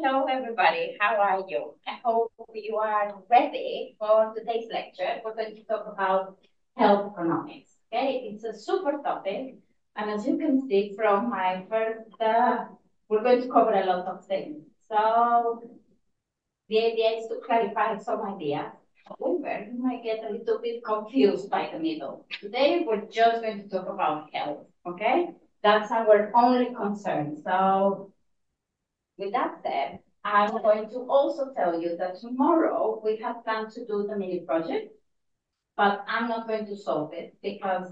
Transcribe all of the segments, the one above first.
Hello, everybody. How are you? I hope you are ready for today's lecture. We're going to talk about health economics. Okay, it's a super topic, and as you can see from my first, we're going to cover a lot of things. So the idea is to clarify some ideas. However, you might get a little bit confused by the middle. Today, we're just going to talk about health. Okay, that's our only concern. So with that said, I'm going to also tell you that tomorrow we have planned to do the mini project, but I'm not going to solve it because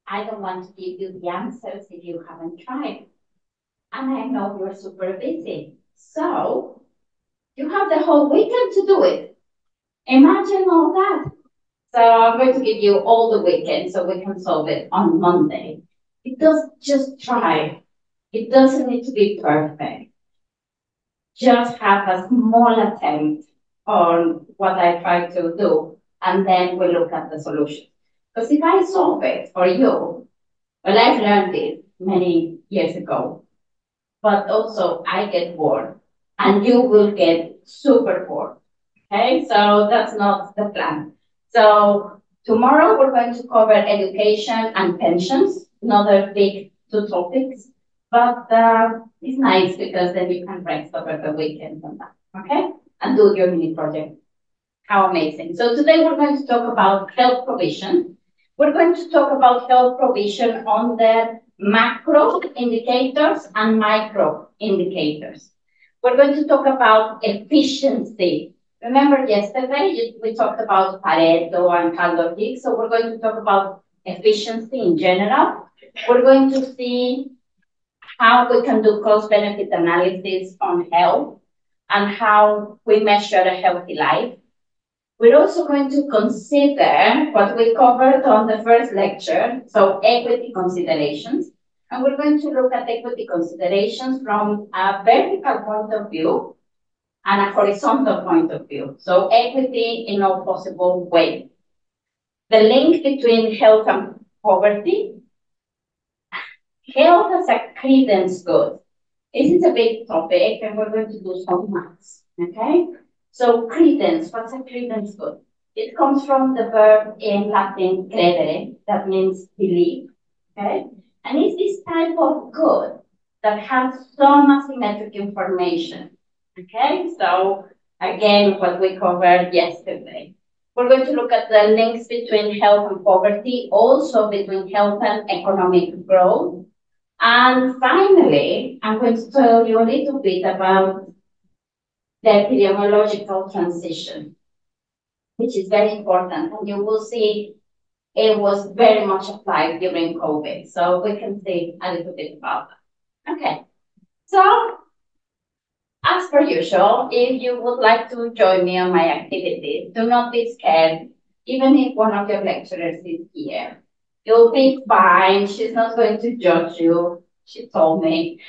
I don't want to give you the answers if you haven't tried. And I know you're super busy. So you have the whole weekend to do it. Imagine all that. So I'm going to give you all the weekend so we can solve it on Monday. It does just try. It doesn't need to be perfect. Just have a small attempt on what I try to do, and then we look at the solution. Because if I solve it for you, well, I've learned it many years ago, but also I get bored, and you will get super bored. Okay, so that's not the plan. So tomorrow we're going to cover education and pensions, another big two topics. But it's nice because then you can rest over the weekend on that, okay? And do your mini project. How amazing. So today we're going to talk about health provision. We're going to talk about health provision on the macro indicators and micro indicators. We're going to talk about efficiency. Remember yesterday we talked about Pareto and Caldo-Hicks, so we're going to talk about efficiency in general. We're going to see how we can do cost-benefit analysis on health and how we measure a healthy life. We're also going to consider what we covered on the first lecture, so equity considerations. And we're going to look at equity considerations from a vertical point of view and a horizontal point of view. So equity in all possible ways. The link between health and poverty. Health as a credence good. This is a big topic, and we're going to do some maths, okay? So credence, what's a credence good? It comes from the verb in Latin credere, that means believe, okay? And it's this type of good that has some asymmetric information, okay? So again, what we covered yesterday. We're going to look at the links between health and poverty, also between health and economic growth. And finally, I'm going to tell you a little bit about the epidemiological transition, which is very important. And you will see it was very much applied during COVID. So we can see a little bit about that. Okay. So as per usual, if you would like to join me on my activities, do not be scared, even if one of your lecturers is here. You'll be fine. She's not going to judge you. She told me.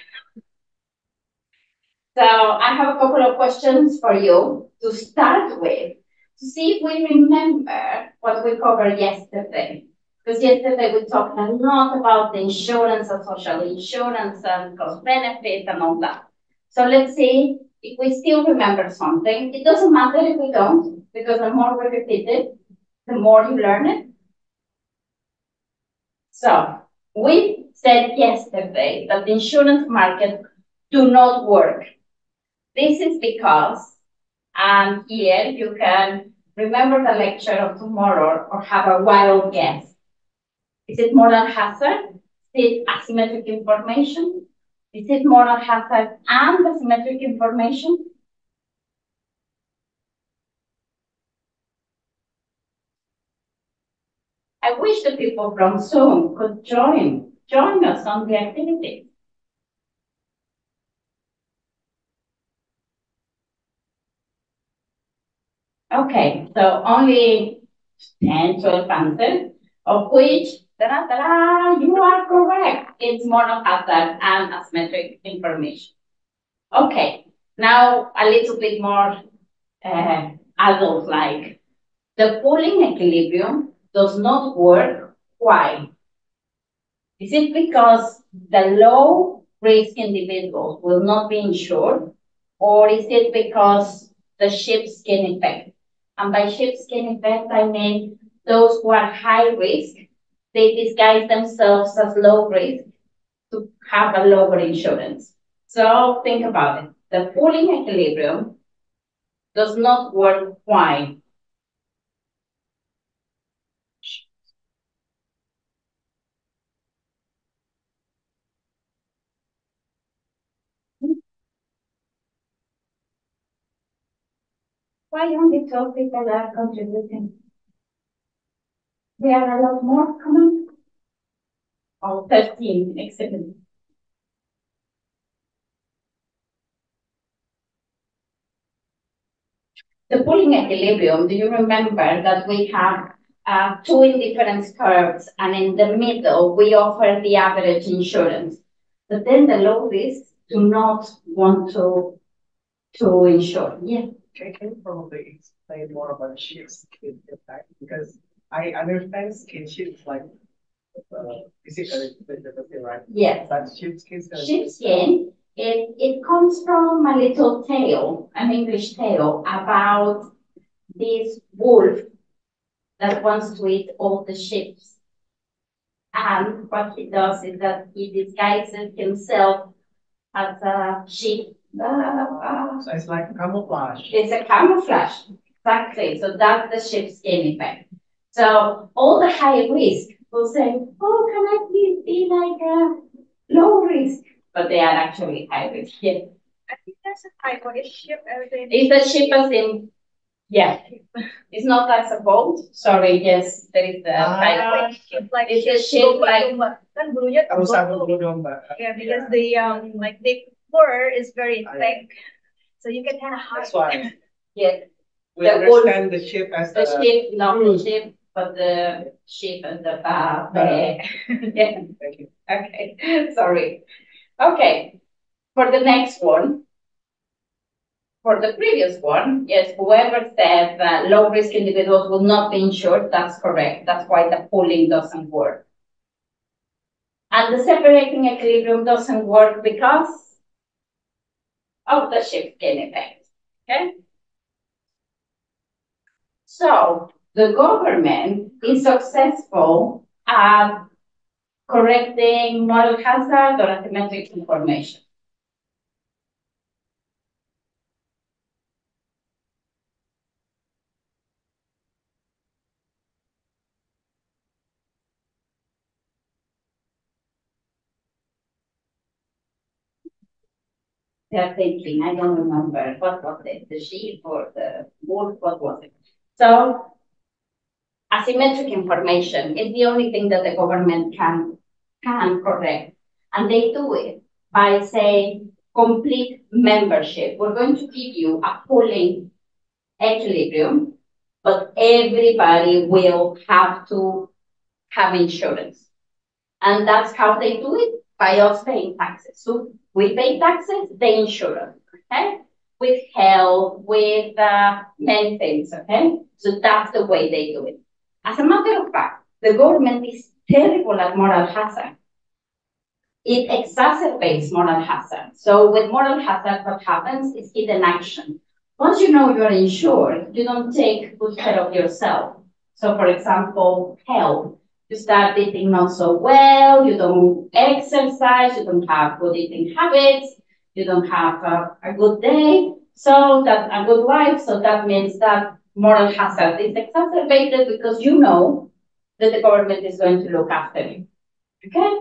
So I have a couple of questions for you to start with, to see if we remember what we covered yesterday. Because yesterday we talked a lot about the insurance and social insurance and cost benefit and all that. So let's see if we still remember something. It doesn't matter if we don't, because the more we repeat it, the more you learn it. So we said yesterday that the insurance market do not work. This is because, and here you can remember the lecture of tomorrow or have a wild guess. Is it moral hazard? Is it asymmetric information? Is it moral hazard and asymmetric information? I wish the people from Zoom could join us on the activity. Okay, so only 10, 12 answers, of which, you are correct. It's moral hazard and asymmetric information. Okay, now a little bit more adult-like. The pooling equilibrium does not work. Why? Is it because the low-risk individuals will not be insured? Or is it because the sheepskin effect? And by sheepskin effect, I mean those who are high risk, they disguise themselves as low risk to have a lower insurance. So think about it. The pooling equilibrium does not work. Why? Why only 12 people are contributing? We are a lot more common. Oh, 13, excellent. The pooling equilibrium, do you remember that we have two indifference curves, and in the middle we offer the average insurance. But then the low risk do not want to insure. Yeah. Can you probably explain more about sheepskin effect? Because I understand skin sheep like physically, right? Yes. But sheepskin. Sheepskin, it comes from a little tale, an English tale about this wolf that wants to eat all the sheep. And what he does is that he disguises himself as a sheep. So it's like camouflage. It's a camouflage, exactly. So that's the sheepskin effect. So all the high risk will say, "Oh, can I please be like a low risk?" But they are actually high risk. Yeah. I think there's a typo. Is ship as in? Is the ship as in? Yeah. It's not as a boat. Sorry. Yes, there is the typo. Like it's a ship like. Kan bulunya yeah, because the like the fur is very thick, so you can kind of hide. That's why. Yeah. We understand the ship as the ship, not the ship, but the ship and the bar. Yeah. Thank you. Okay. Sorry. Okay. For the next one. For the previous one, yes, whoever said that low risk individuals will not be insured, that's correct. That's why the pooling doesn't work. And the separating equilibrium doesn't work because of the sheepskin effect. Okay? So the government is successful at correcting moral hazard or asymmetric information. They're thinking, I don't remember, what was it, the sheep or the wolf, what was it? So asymmetric information is the only thing that the government can correct. And they do it by saying complete membership. We're going to give you a pooling equilibrium, but everybody will have to have insurance. And that's how they do it, by us paying taxes. So we pay taxes, they insure us, okay? With health, with many things, okay? So that's the way they do it. As a matter of fact, the government is terrible at moral hazard. It exacerbates moral hazard. So with moral hazard, what happens is hidden action. Once you know you're insured, you don't take good care of yourself. So for example, health. You start eating not so well, you don't exercise, you don't have good eating habits, you don't have a good day, so that a good life. So that means that moral hazard is exacerbated because you know that the government is going to look after you. Okay?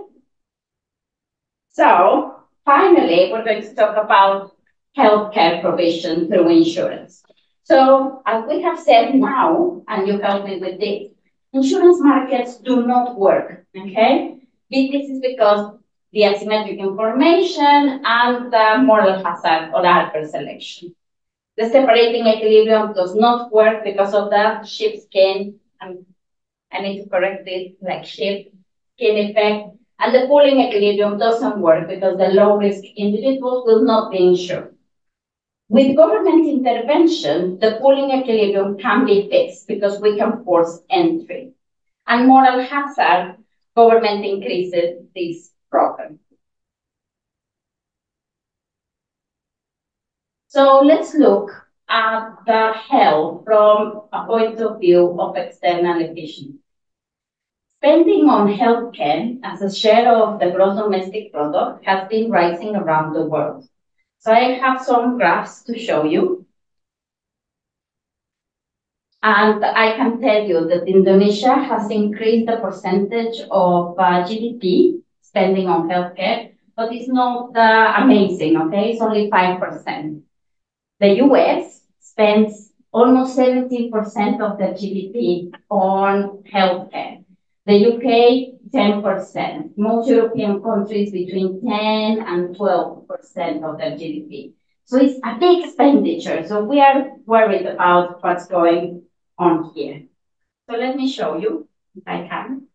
So finally, we're going to talk about healthcare provision through insurance. So as we have said now, and you help me with this, insurance markets do not work, okay? This is because the asymmetric information and the moral hazard or adverse selection. The separating equilibrium does not work because of the sheepskin, and I need to correct this, like sheepskin effect. And the pooling equilibrium doesn't work because the low-risk individuals will not be insured. With government intervention, the pooling equilibrium can be fixed because we can force entry. And moral hazard, government increases this problem. So let's look at the health from a point of view of external efficiency. Spending on healthcare as a share of the gross domestic product has been rising around the world. So I have some graphs to show you. And I can tell you that Indonesia has increased the percentage of GDP spending on healthcare, but it's not amazing, okay? It's only 5%. The US spends almost 17% of their GDP on healthcare. The UK, 10%. Most European countries between 10 and 12% of their GDP. So it's a big expenditure. So we are worried about what's going on here. So let me show you, if I can.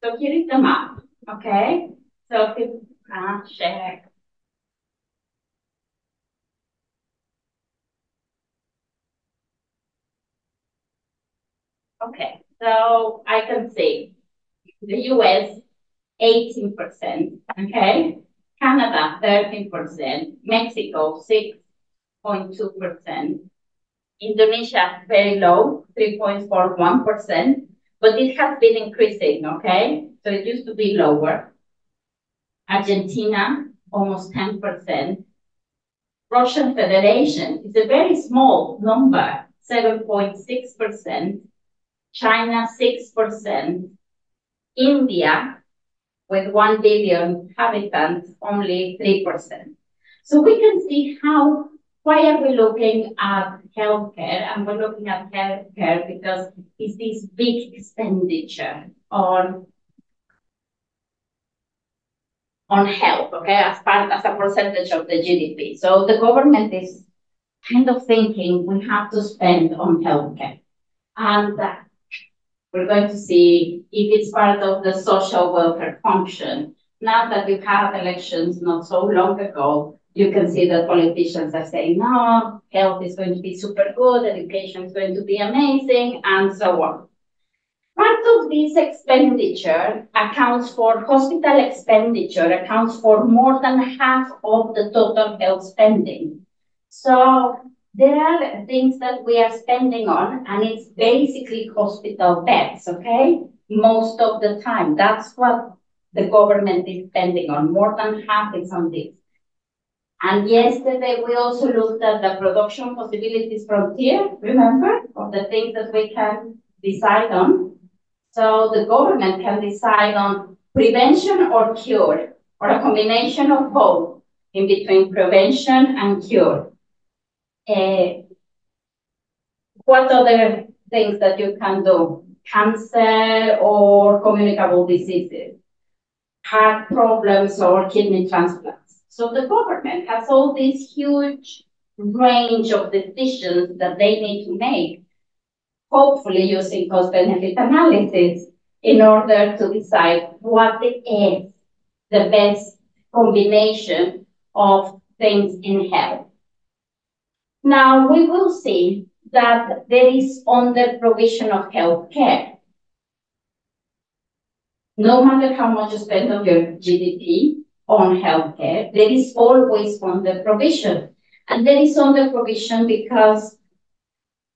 So here is the map, okay? So if share. Okay, so I can see the US 18%, okay? Canada 13%, Mexico 6.2%, Indonesia very low 3.41%, but it has been increasing, okay? So it used to be lower. Argentina almost 10%. Russian Federation is a very small number, 7.6%. China 6%. India with 1 billion inhabitants, only 3%. So we can see why are we looking at healthcare? And we're looking at healthcare because it's this big expenditure on health, okay, as a percentage of the GDP. So the government is kind of thinking we have to spend on healthcare. And we're going to see if it's part of the social welfare function. Now that we've had elections not so long ago, you can see that politicians are saying, no, health is going to be super good, education is going to be amazing, and so on. Part of this expenditure accounts for hospital expenditure, accounts for more than half of the total health spending. So there are things that we are spending on, and it's basically hospital beds, okay? Most of the time, that's what the government is spending on. More than half is on this. And yesterday, we also looked at the production possibilities frontier, remember, of the things that we can decide on. So the government can decide on prevention or cure, or a combination of both in between prevention and cure. What other things that you can do? Cancer or communicable diseases, heart problems or kidney transplants. So the government has all this huge range of decisions that they need to make, hopefully using cost-benefit analysis in order to decide what is the best combination of things in health. Now, we will see that there is under provision of health care. No matter how much you spend on your GDP on healthcare, there is always under provision. And there is under provision because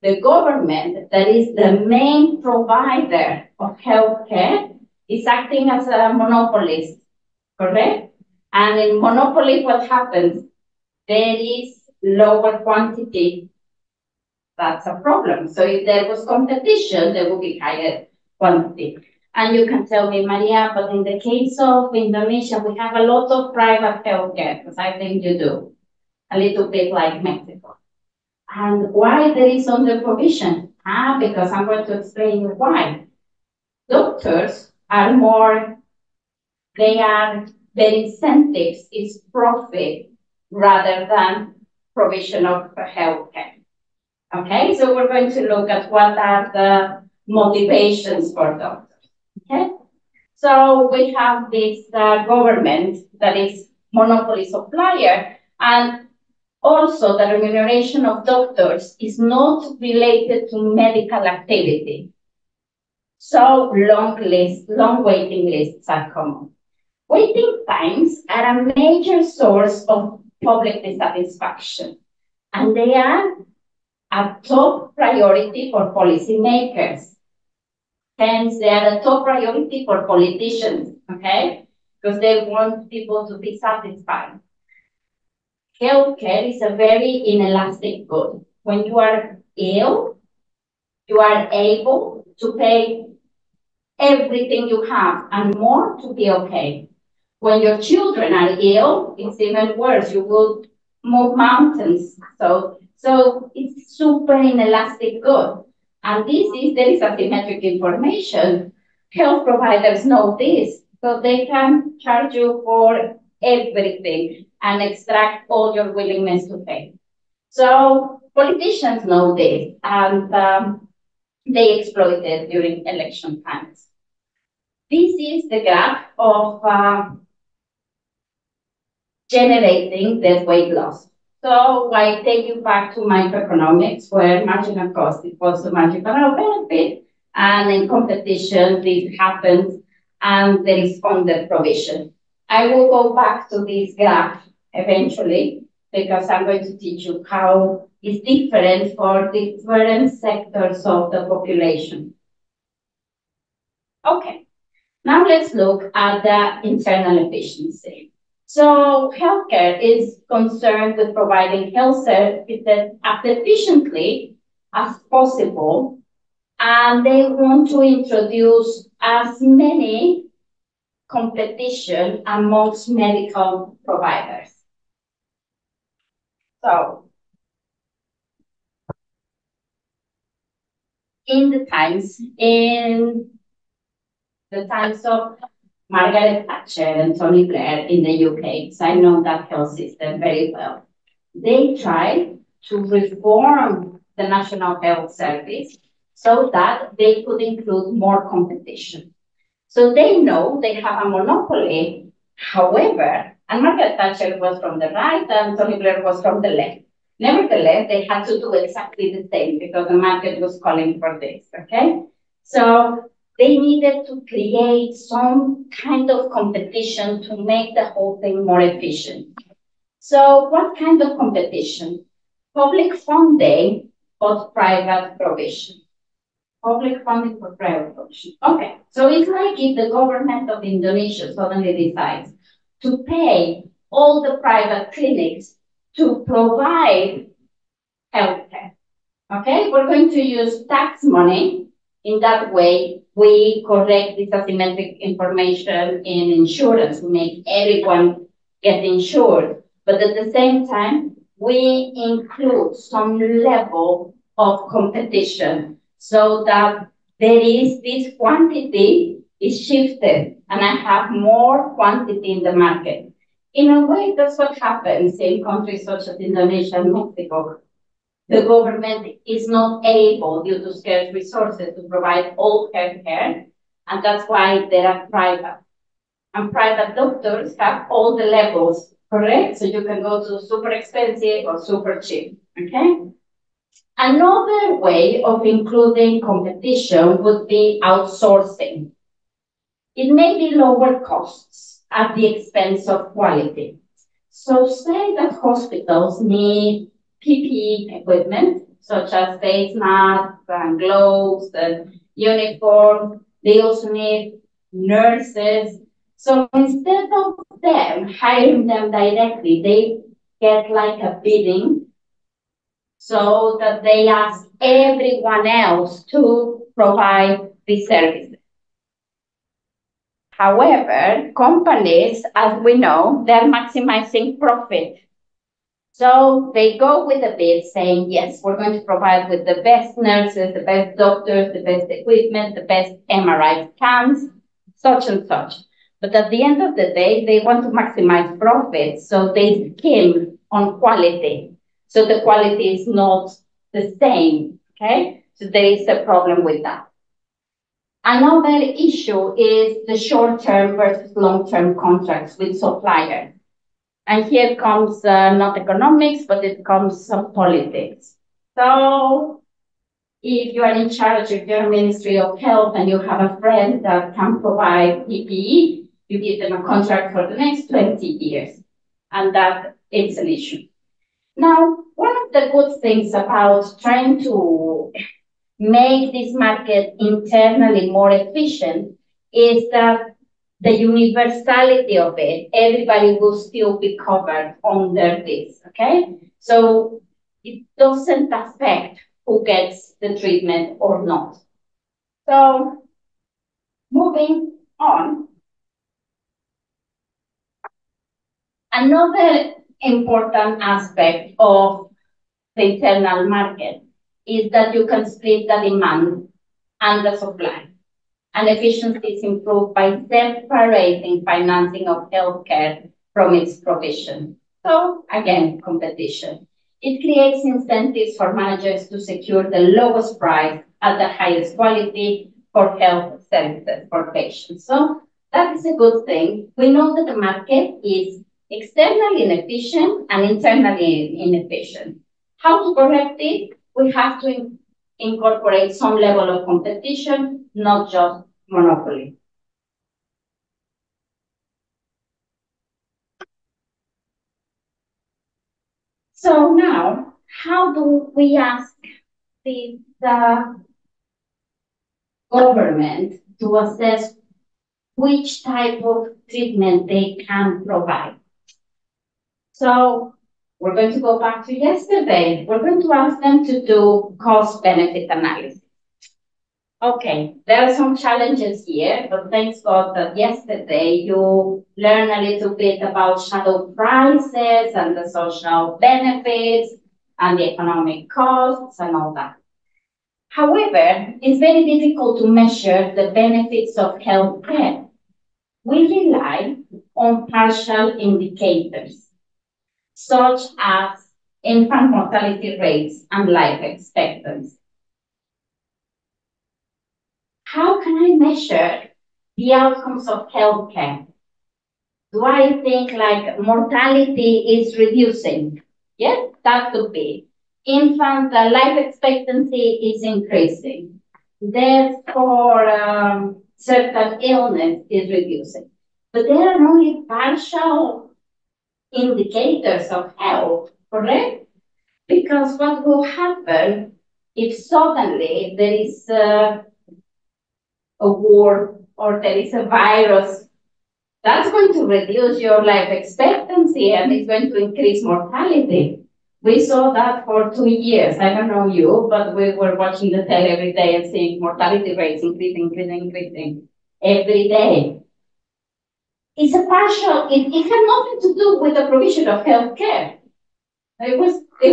the government, that is the main provider of healthcare, is acting as a monopolist, correct? And in monopoly, what happens? There is lower quantity. That's a problem. So if there was competition, there would be higher quantity. And you can tell me, Maria, but in the case of Indonesia, we have a lot of private healthcare, because I think you do, a little bit like Mexico. And why there is under provision? Because I'm going to explain why. Doctors are their incentives is profit rather than provision of healthcare. Okay, so we're going to look at what are the motivations for doctors. Okay, so we have this government that is monopoly supplier, and also the remuneration of doctors is not related to medical activity. So long waiting lists are common. Waiting times are a major source of public dissatisfaction, and they are a top priority for policymakers. Hence, they are a top priority for politicians, okay? Because they want people to be satisfied. Healthcare is a very inelastic good. When you are ill, you are able to pay everything you have and more to be okay. When your children are ill, it's even worse. You will move mountains. So it's super inelastic good. And there is asymmetric information. Health providers know this, so they can charge you for everything and extract all your willingness to pay. So politicians know this, and they exploit it during election times. This is the graph of generating that weight loss. So I take you back to microeconomics, where marginal cost equals to marginal benefit, and in competition this happens, and there is under provision. I will go back to this graph eventually, because I'm going to teach you how it's different for different sectors of the population. Okay, now let's look at the internal efficiency. So healthcare is concerned with providing health services as efficiently as possible, and they want to introduce as many competition amongst medical providers. So in the times of Margaret Thatcher and Tony Blair in the UK, so I know that health system very well. They tried to reform the National Health Service so that they could include more competition. So they know they have a monopoly. However, and Margaret Thatcher was from the right and Tony Blair was from the left. Nevertheless, they had to do exactly the same because the market was calling for this, okay? So they needed to create some kind of competition to make the whole thing more efficient. So what kind of competition? Public funding but private provision. Public funding for private provision. Okay, so it's like if the government of Indonesia suddenly decides to pay all the private clinics to provide healthcare. Okay, we're going to use tax money. In that way, we correct this asymmetric information in insurance. We make everyone get insured. But at the same time, we include some level of competition so that there is this quantity is shifted and I have more quantity in the market. In a way, that's what happens in countries such as Indonesia and Mexico. The government is not able, due to scarce resources, to provide all healthcare, and that's why they are private. And private doctors have all the levels, correct? So you can go to super expensive or super cheap, okay? Another way of including competition would be outsourcing. It may be lower costs at the expense of quality. So say that hospitals need PPE equipment, such as face masks and gloves and uniform. They also need nurses. So instead of them hiring them directly, they get like a bidding so that they ask everyone else to provide these services. However, companies, as we know, they're maximizing profit. So they go with a bid saying, yes, we're going to provide with the best nurses, the best doctors, the best equipment, the best MRI scans, such and such. But at the end of the day, they want to maximize profit. So they skim on quality. So the quality is not the same, okay? So there is a problem with that. Another issue is the short-term versus long-term contracts with suppliers. And here comes not economics, but it comes some politics. So if you are in charge of your Ministry of Health and you have a friend that can provide PPE, you give them a contract for the next 20 years. And that it's an issue. Now, one of the good things about trying to make this market internally more efficient is that the universality of it, everybody will still be covered under this, okay? So it doesn't affect who gets the treatment or not. So moving on, another important aspect of the internal market is that you can split the demand and the supply. And efficiency is improved by separating financing of healthcare from its provision. So again, competition. It creates incentives for managers to secure the lowest price at the highest quality for health services for patients. So that is a good thing. We know that the market is externally inefficient and internally inefficient. How to correct it? We have to incorporate some level of competition, not just monopoly. So now, how do we ask the government to assess which type of treatment they can provide? So we're going to go back to yesterday. We're going to ask them to do cost-benefit analysis. Okay, there are some challenges here, but thanks God that yesterday you learned a little bit about shadow prices and the social benefits and the economic costs and all that. However, it's very difficult to measure the benefits of healthcare. We rely on partial indicators, such as infant mortality rates and life expectancy. How can I measure the outcomes of healthcare? Do I think like mortality is reducing? Yes, that could be. Infant life expectancy is increasing. Death for certain illness is reducing. But there are only partial indicators of health, correct? Because what will happen if suddenly there is a war or there is a virus, that's going to reduce your life expectancy and it's going to increase mortality. We saw that for 2 years. I don't know you, but we were watching the tele every day and seeing mortality rates increasing every day. It's a partial, it had nothing to do with the provision of healthcare. It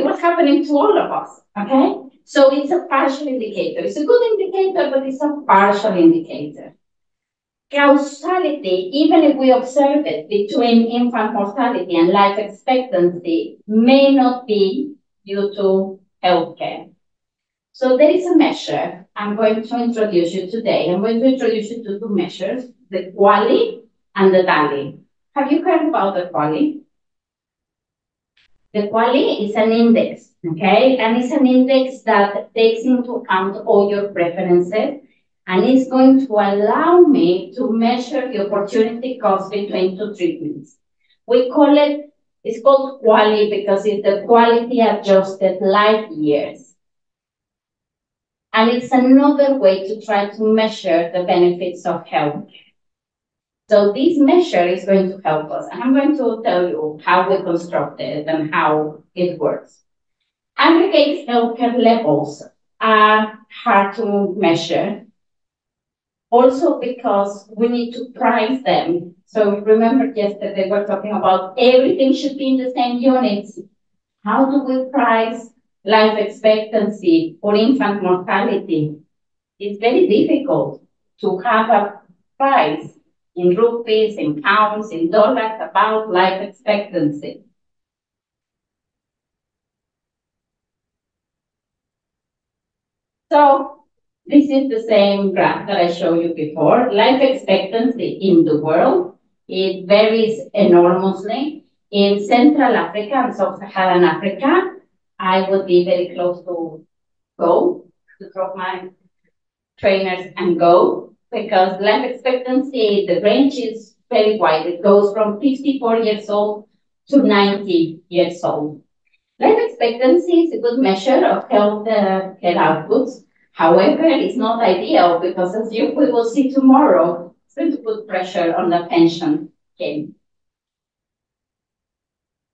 was happening to all of us, okay? So it's a partial indicator. It's a good indicator, but it's a partial indicator. Causality, even if we observe it between infant mortality and life expectancy, may not be due to healthcare. So there is a measure I'm going to introduce you today. I'm going to introduce you to two measures, the QALY and the DALY. Have you heard about the QALY? The QALY is an index, okay? And it's an index that takes into account all your preferences and is going to allow me to measure the opportunity cost between two treatments. We call it, it's called QALY because it's the quality adjusted life years. And it's another way to try to measure the benefits of healthcare. So this measure is going to help us. And I'm going to tell you how we construct it and how it works. Aggregate healthcare levels are hard to measure. Also because we need to price them. So remember yesterday we were talking about everything should be in the same units. How do we price life expectancy or infant mortality? It's very difficult to have a price in rupees, in pounds, in dollars about life expectancy. So this is the same graph that I showed you before. Life expectancy in the world, it varies enormously. In Central Africa and Sub-Saharan Africa, I would be very close to go. to drop my trainers and go, because life expectancy, the range is very wide. It goes from 54 years old to 90 years old. Life expectancy is a good measure of health care outputs. However, it's not ideal because, as we will see tomorrow, it's going to put pressure on the pension game.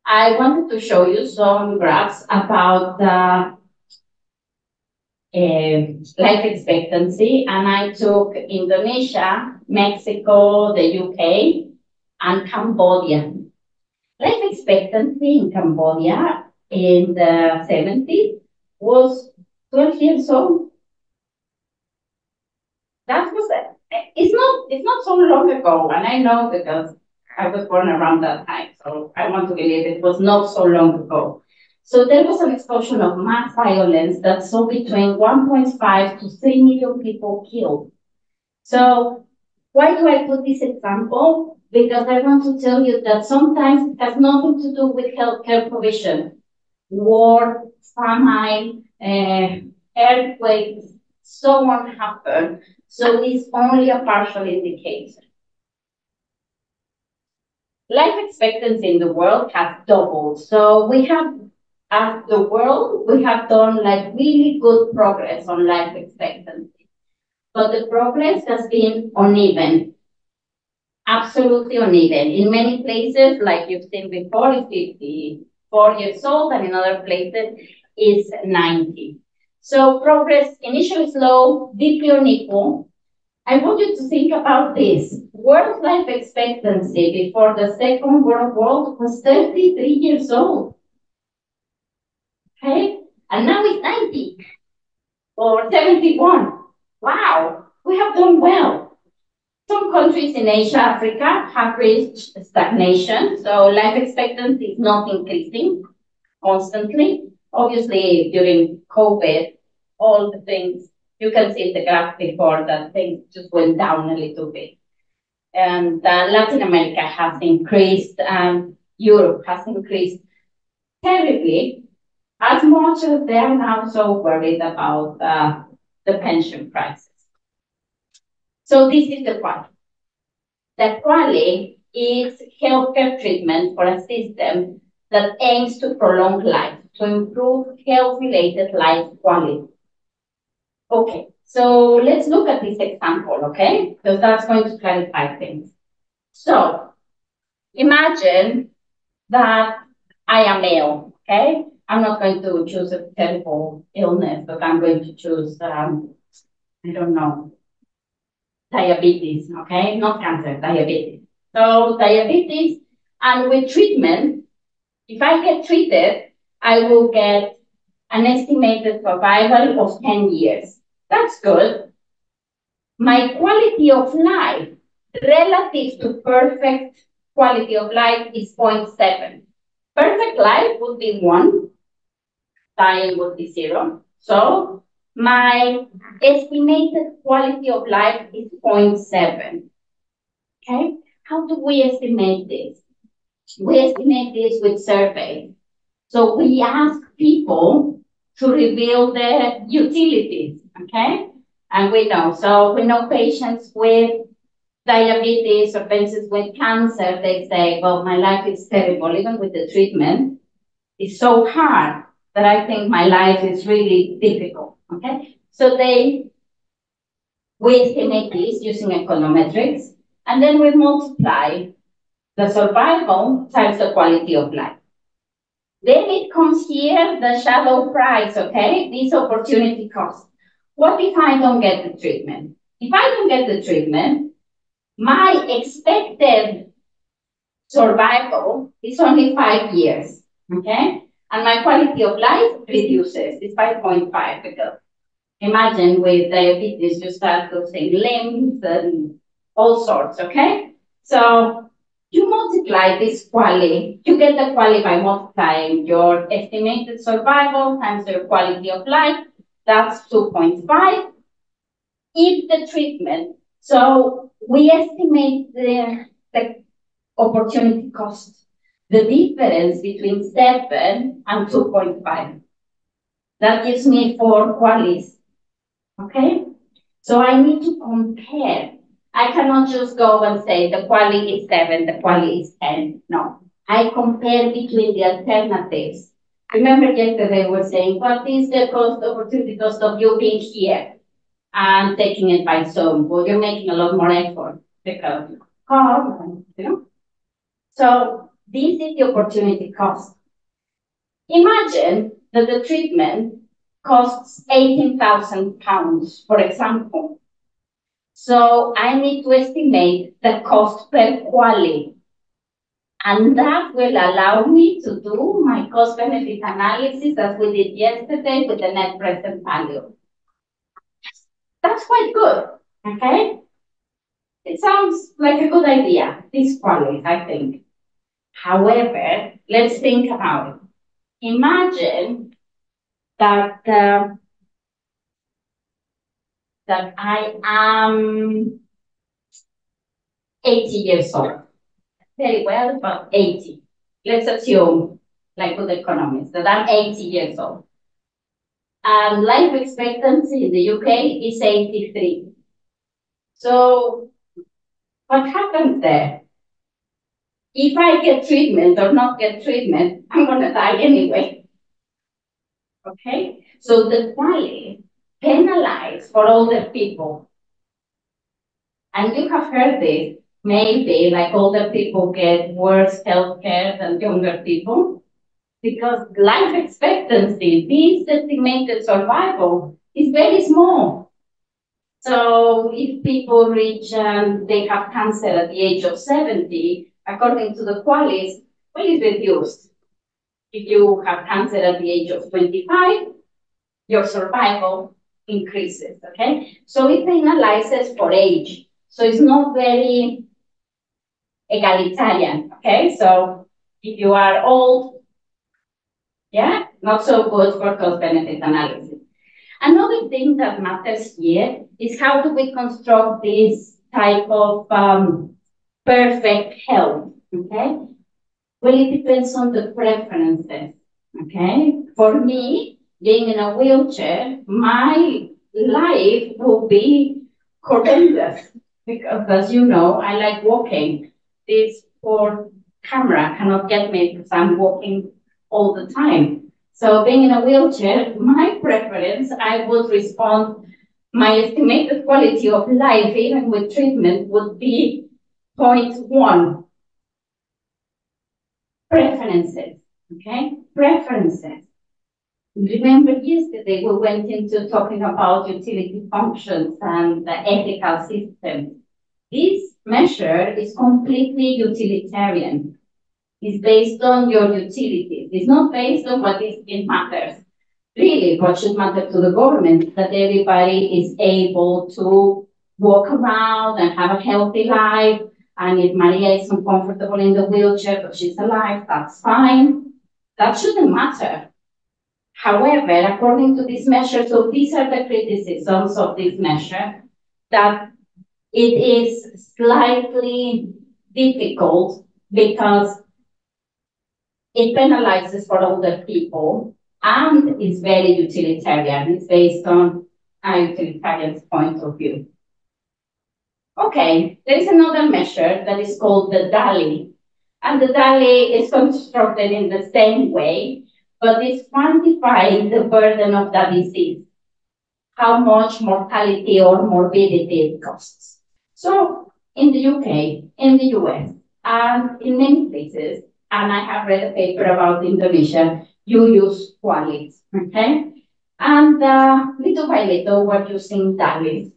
I wanted to show you some graphs about the life expectancy, and I took Indonesia, Mexico, the UK, and Cambodia. Life expectancy in Cambodia in the 70s was 12 years old. That was it's not so long ago, and I know because I was born around that time, so I want to believe it was not so long ago. So there was an explosion of mass violence that saw between 1.5 to 3 million people killed. So why do I put this example? Because I want to tell you that sometimes it has nothing to do with healthcare provision. War, famine, earthquakes, so on happen. So it's only a partial indicator. Life expectancy in the world has doubled. So we have, as the world, we have done like really good progress on life expectancy. But the progress has been uneven, absolutely uneven. In many places, like you've seen before, it's 54 years old, and in other places, it's 90. So progress initially slow, deeply unequal. I want you to think about this. World life expectancy before the Second World War was 33 years old. Okay? And now it's 90 or 71. Wow, we have done well. Some countries in Asia, Africa have reached stagnation, so life expectancy is not increasing constantly. Obviously, during COVID, all the things, you can see the graph before that things just went down a little bit. And Latin America has increased, and Europe has increased terribly, as much as they are now so worried about the pension crisis. So this is the quality. The quality is healthcare treatment for a system that aims to prolong life, to improve health-related life quality. Okay, so let's look at this example, okay? Because that's going to clarify things. So imagine that I am male, okay? I'm not going to choose a terrible illness, but I'm going to choose, I don't know, diabetes, okay? Not cancer, diabetes. So diabetes, and with treatment, if I get treated, I will get an estimated survival of 10 years. That's good. My quality of life relative to perfect quality of life is 0.7. Perfect life would be 1, dying would be 0. So my estimated quality of life is 0.7. Okay? How do we estimate this? We estimate this with surveys. So we ask people to reveal their utilities, okay? And we know. So we know patients with diabetes or patients with cancer, they say, well, my life is terrible, even with the treatment. It's so hard that I think my life is really difficult, okay? So we estimate this using econometrics, and then we multiply the survival times the quality of life. Then it comes here, the shadow price, okay? This opportunity cost. What if I don't get the treatment? If I don't get the treatment, my expected survival is only 5 years, okay? And my quality of life reduces. It's 5.5 because imagine with diabetes, you start losing limbs and all sorts, okay? So you multiply this quality, you get the quality by multiplying your estimated survival times your quality of life. That's 2.5. If the treatment, so we estimate the opportunity cost, the difference between 7 and 2.5. That gives me 4 qualities. Okay? So I need to compare. I cannot just go and say the quality is 7, the quality is 10. No. I compare between the alternatives. Remember yesterday we were saying, what is the opportunity cost of you being here and taking it by Zoom? Well, you're making a lot more effort because you know. So this is the opportunity cost. Imagine that the treatment costs £18,000, for example. So I need to estimate the cost per quality. And that will allow me to do my cost benefit analysis as we did yesterday with the net present value. That's quite good, okay? It sounds like a good idea, this quality, I think. However, let's think about it. Imagine that that I am 80 years old. Very well, but 80. Let's assume, like with economists, that I'm 80 years old. And life expectancy in the UK is 83. So what happens there? If I get treatment or not get treatment, I'm going to die anyway. Okay? So the quality penalized for older people. And you have heard this, maybe like older people get worse healthcare than younger people because life expectancy, this estimated survival, is very small. So if people reach they have cancer at the age of 70, according to the QALYs, well, it's reduced. If you have cancer at the age of 25, your survival increases, okay? So it penalizes for age. So it's not very egalitarian, okay? So if you are old, yeah, not so good for cost benefit analysis. Another thing that matters here is how do we construct this type of perfect health, okay? Well, it depends on the preferences, okay? For me, being in a wheelchair, my life will be horrendous because, as you know, I like walking. This poor camera cannot get me because I'm walking all the time. So being in a wheelchair, my preference, I would respond, my estimated quality of life, even with treatment, would be 0.1. Preferences, okay? Preferences. Remember yesterday we went into talking about utility functions and the ethical systems. This measure is completely utilitarian. It's based on your utilities. It's not based on what it matters. Really, what should matter to the government, that everybody is able to walk around and have a healthy life. And if Maria is uncomfortable in the wheelchair, but she's alive, that's fine. That shouldn't matter. However, according to this measure, so these are the criticisms of this measure, that it is slightly difficult because it penalizes for older people and is very utilitarian. It's based on a utilitarian's point of view. Okay, there is another measure that is called the DALI. And the DALI is constructed in the same way, but it's quantifying the burden of the disease, how much mortality or morbidity it costs. So in the UK, in the US, and in many places, and I have read a paper about Indonesia, you use QALYs, okay? And little by little, we're using DALIs.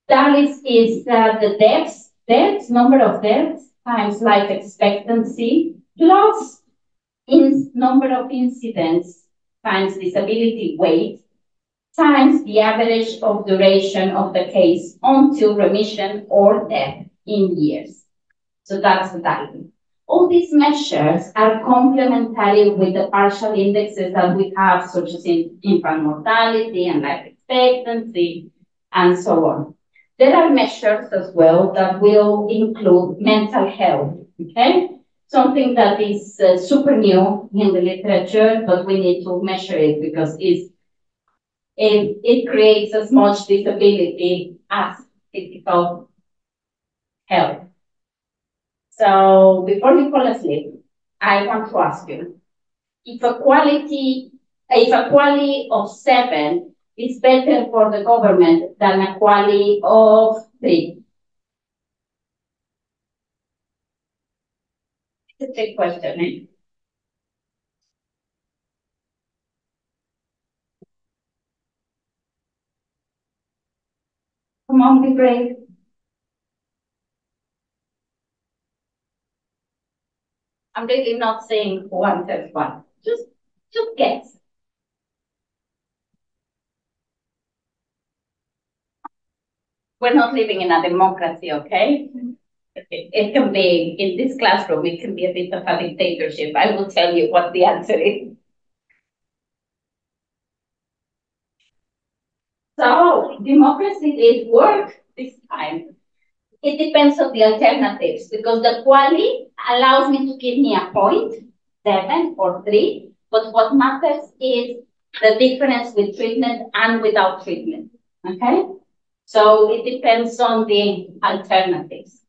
DALIs is the deaths, number of deaths times life expectancy plus number of incidents times disability weight times the average of duration of the case until remission or death in years. So that's the DALI. All these measures are complementary with the partial indexes that we have, such as infant mortality and life expectancy, and so on. There are measures as well that will include mental health, okay? Something that is super new in the literature, but we need to measure it because it's it creates as much disability as physical health. So before you fall asleep, I want to ask you, if a quality of 7 is better for the government than a quality of 3. It's a trick question, eh? Come on, be brave. I'm really not saying who answers what. Just guess. We're not living in a democracy, okay? It can be, in this classroom, it can be a bit of a dictatorship. I will tell you what the answer is. So, democracy did work this time. It depends on the alternatives, because the quality allows me to give me a point, 7 or 3, but what matters is the difference with treatment and without treatment, okay? So it depends on the alternatives.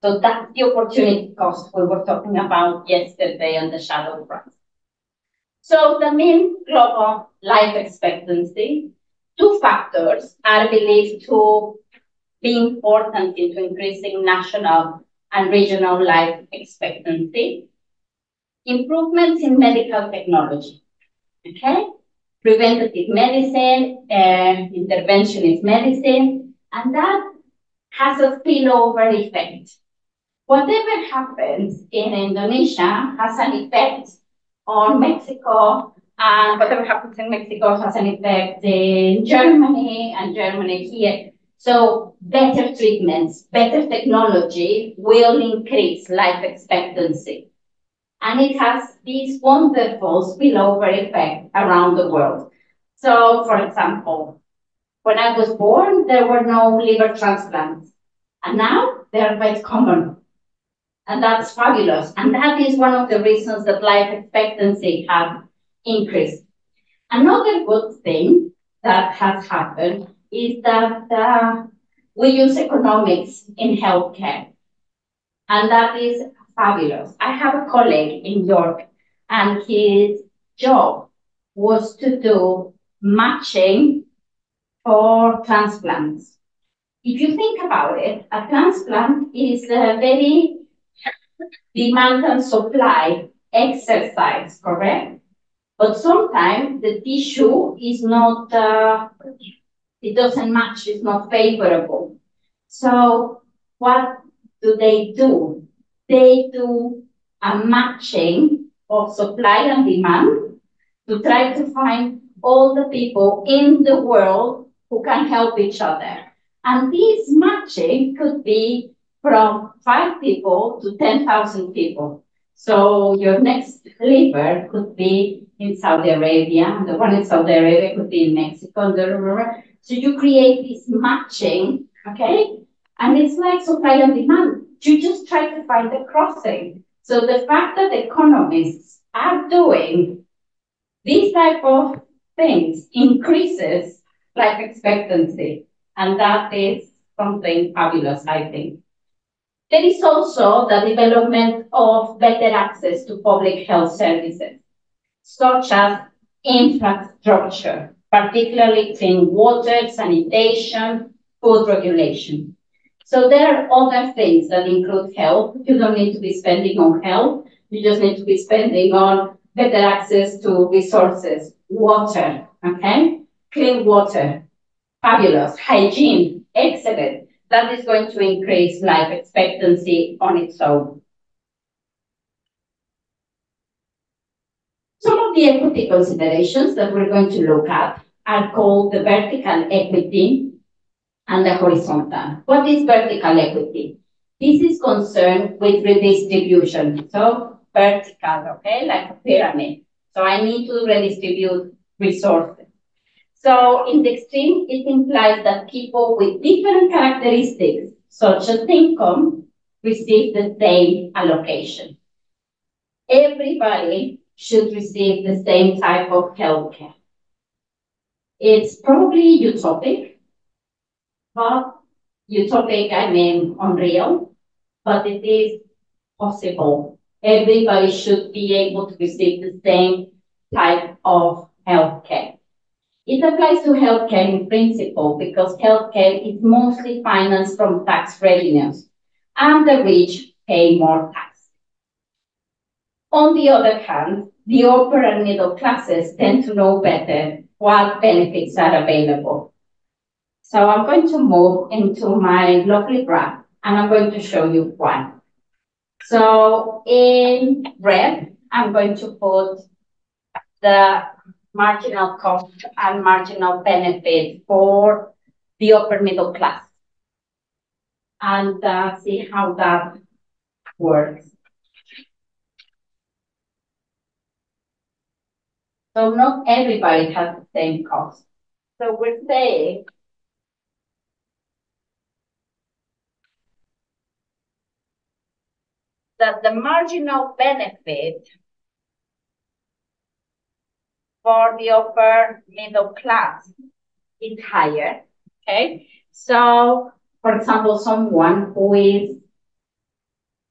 So that's the opportunity cost we were talking about yesterday on the shadow price. So the mean global life expectancy, 2 factors are believed to be important into increasing national and regional life expectancy. Improvements in medical technology, okay? Preventative medicine, interventionist medicine, and that has a spillover effect. Whatever happens in Indonesia has an effect on Mexico, and whatever happens in Mexico has an effect in Germany, and Germany here. So better treatments, better technology will increase life expectancy. And it has this wonderful spillover effect around the world. So, for example, when I was born, there were no liver transplants. And now they're quite common. And that's fabulous. And that is one of the reasons that life expectancy has increased. Another good thing that has happened is that we use economics in healthcare. And that is fabulous. I have a colleague in York, and his job was to do matching for transplants. If you think about it, a transplant is a very demand and supply exercise, correct? But sometimes the tissue is not, it doesn't match, it's not favorable. So what do? They do a matching of supply and demand to try to find all the people in the world who can help each other. And this matching could be from 5 people to 10,000 people. So your next liver could be in Saudi Arabia, and the one in Saudi Arabia could be in Mexico. So you create this matching, okay? And it's like supply and demand. You just try to find the crossing. So the fact that economists are doing these type of things increases life expectancy. And that is something fabulous, I think. There is also the development of better access to public health services, such as infrastructure, particularly clean water, sanitation, food regulation. So there are other things that include health. You don't need to be spending on health. You just need to be spending on better access to resources, water, okay? Clean water, fabulous. Hygiene, excellent. That is going to increase life expectancy on its own. Some of the equity considerations that we're going to look at are called the vertical equity and the horizontal. What is vertical equity? This is concerned with redistribution. So vertical, okay, like a pyramid. So I need to redistribute resources. So in the extreme, it implies that people with different characteristics, such as income, receive the same allocation. Everybody should receive the same type of healthcare. It's probably utopic, but utopic, I mean unreal, but it is possible. Everybody should be able to receive the same type of healthcare. It applies to healthcare in principle because healthcare is mostly financed from tax revenues, and the rich pay more tax. On the other hand, the upper and middle classes tend to know better what benefits are available. So I'm going to move into my lovely graph, and I'm going to show you why. So in red, I'm going to put the marginal cost and marginal benefit for the upper middle class, and see how that works. So not everybody has the same cost. So we're saying that the marginal benefit for the upper middle class is higher, okay? So, for example, someone who is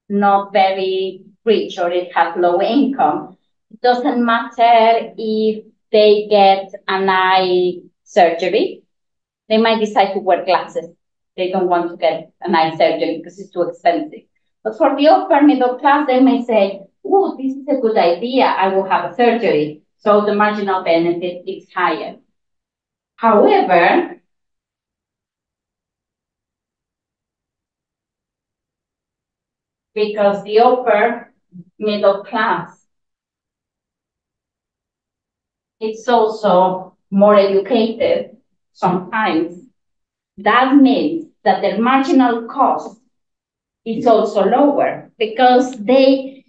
not very rich or it has low income, it doesn't matter if they get an eye surgery, they might decide to wear glasses. They don't want to get an eye surgery because it's too expensive. But for the upper middle class, they may say, oh, this is a good idea, I will have a surgery. So the marginal benefit is higher. However, because the upper middle class is also more educated sometimes, that means that their marginal cost is also lower because they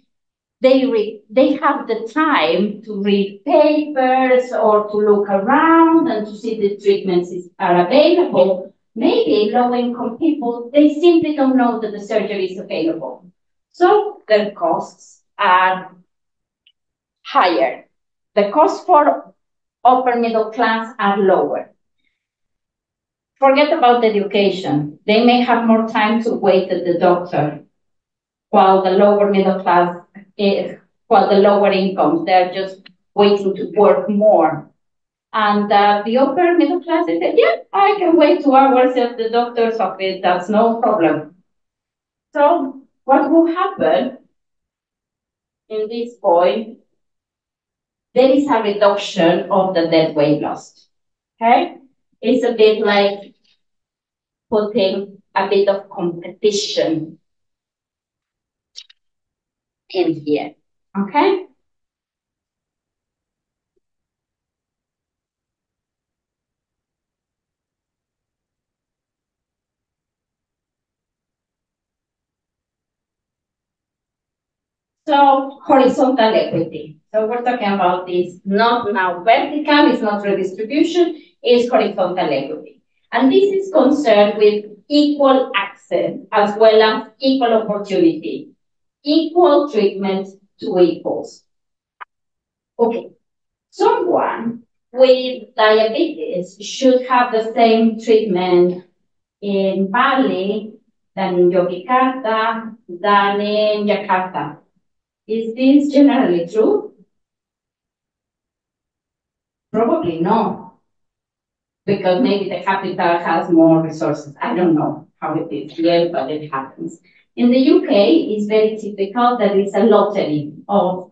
have the time to read papers or to look around and to see the treatments are available. Maybe low-income people, they simply don't know that the surgery is available. So their costs are higher. The costs for upper middle class are lower. Forget about education. They may have more time to wait at the doctor, while the lower middle class, while the lower incomes, they're just waiting to work more. And the upper middle class, they said, yeah, I can wait 2 hours at the doctor's office. That's no problem. So what will happen in this point, there is a reduction of the dead weight loss. Okay? It's a bit like putting a bit of competition in here. Okay? So horizontal equity. So we're talking about this, not now vertical, it's not redistribution, it's horizontal equity. And this is concerned with equal access as well as equal opportunity, equal treatment to equals. Okay, someone with diabetes should have the same treatment in Bali than in Yogyakarta than in Jakarta. Is this generally true? Probably no, because maybe the capital has more resources. I don't know how it is here, but it happens. In the UK, it's very typical that it's a lottery of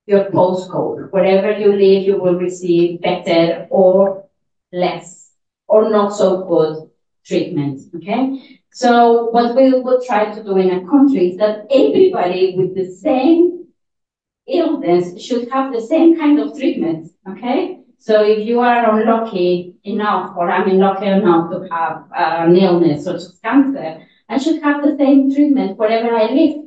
your postcode. Wherever you live, you will receive better or less or not so good treatment, okay? So what we would try to do in a country is that everybody with the same illness should have the same kind of treatment, okay? So if you are unlucky enough, or I'm unlucky enough to have an illness such as cancer, I should have the same treatment wherever I live.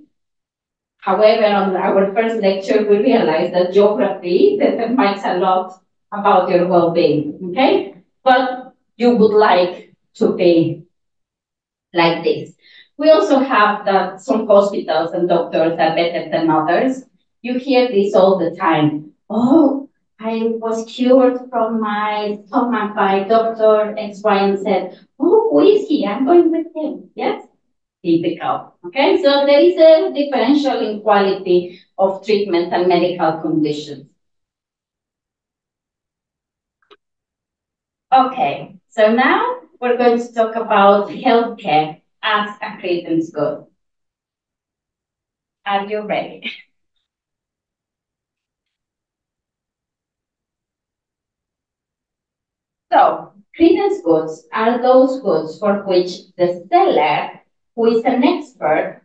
However, on our first lecture, we realized that geography determines a lot about your well-being, okay? But you would like to be like this. We also have that some hospitals and doctors are better than others. You hear this all the time. Oh, I was cured from my stomach by Dr. X, Y, and Z. Oh, who is he? I'm going with him. Yes? Typical. Okay, so there is a differential in quality of treatment and medical conditions. Okay, so now we're going to talk about healthcare as a credence good. Are you ready? So, credence goods are those goods for which the seller, who is an expert,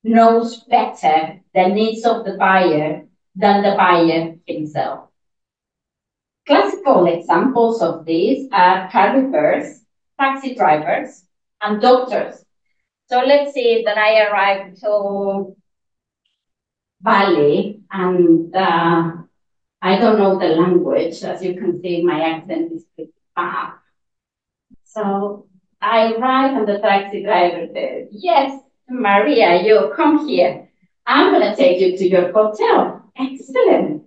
knows better the needs of the buyer than the buyer himself. Classical examples of these are car repairers, taxi drivers, and doctors. So let's say that I arrive to Bali and I don't know the language. As you can see, my accent is pretty bad. So I arrive and the taxi driver says, yes, Maria, you come here. I'm going to take you to your hotel. Excellent.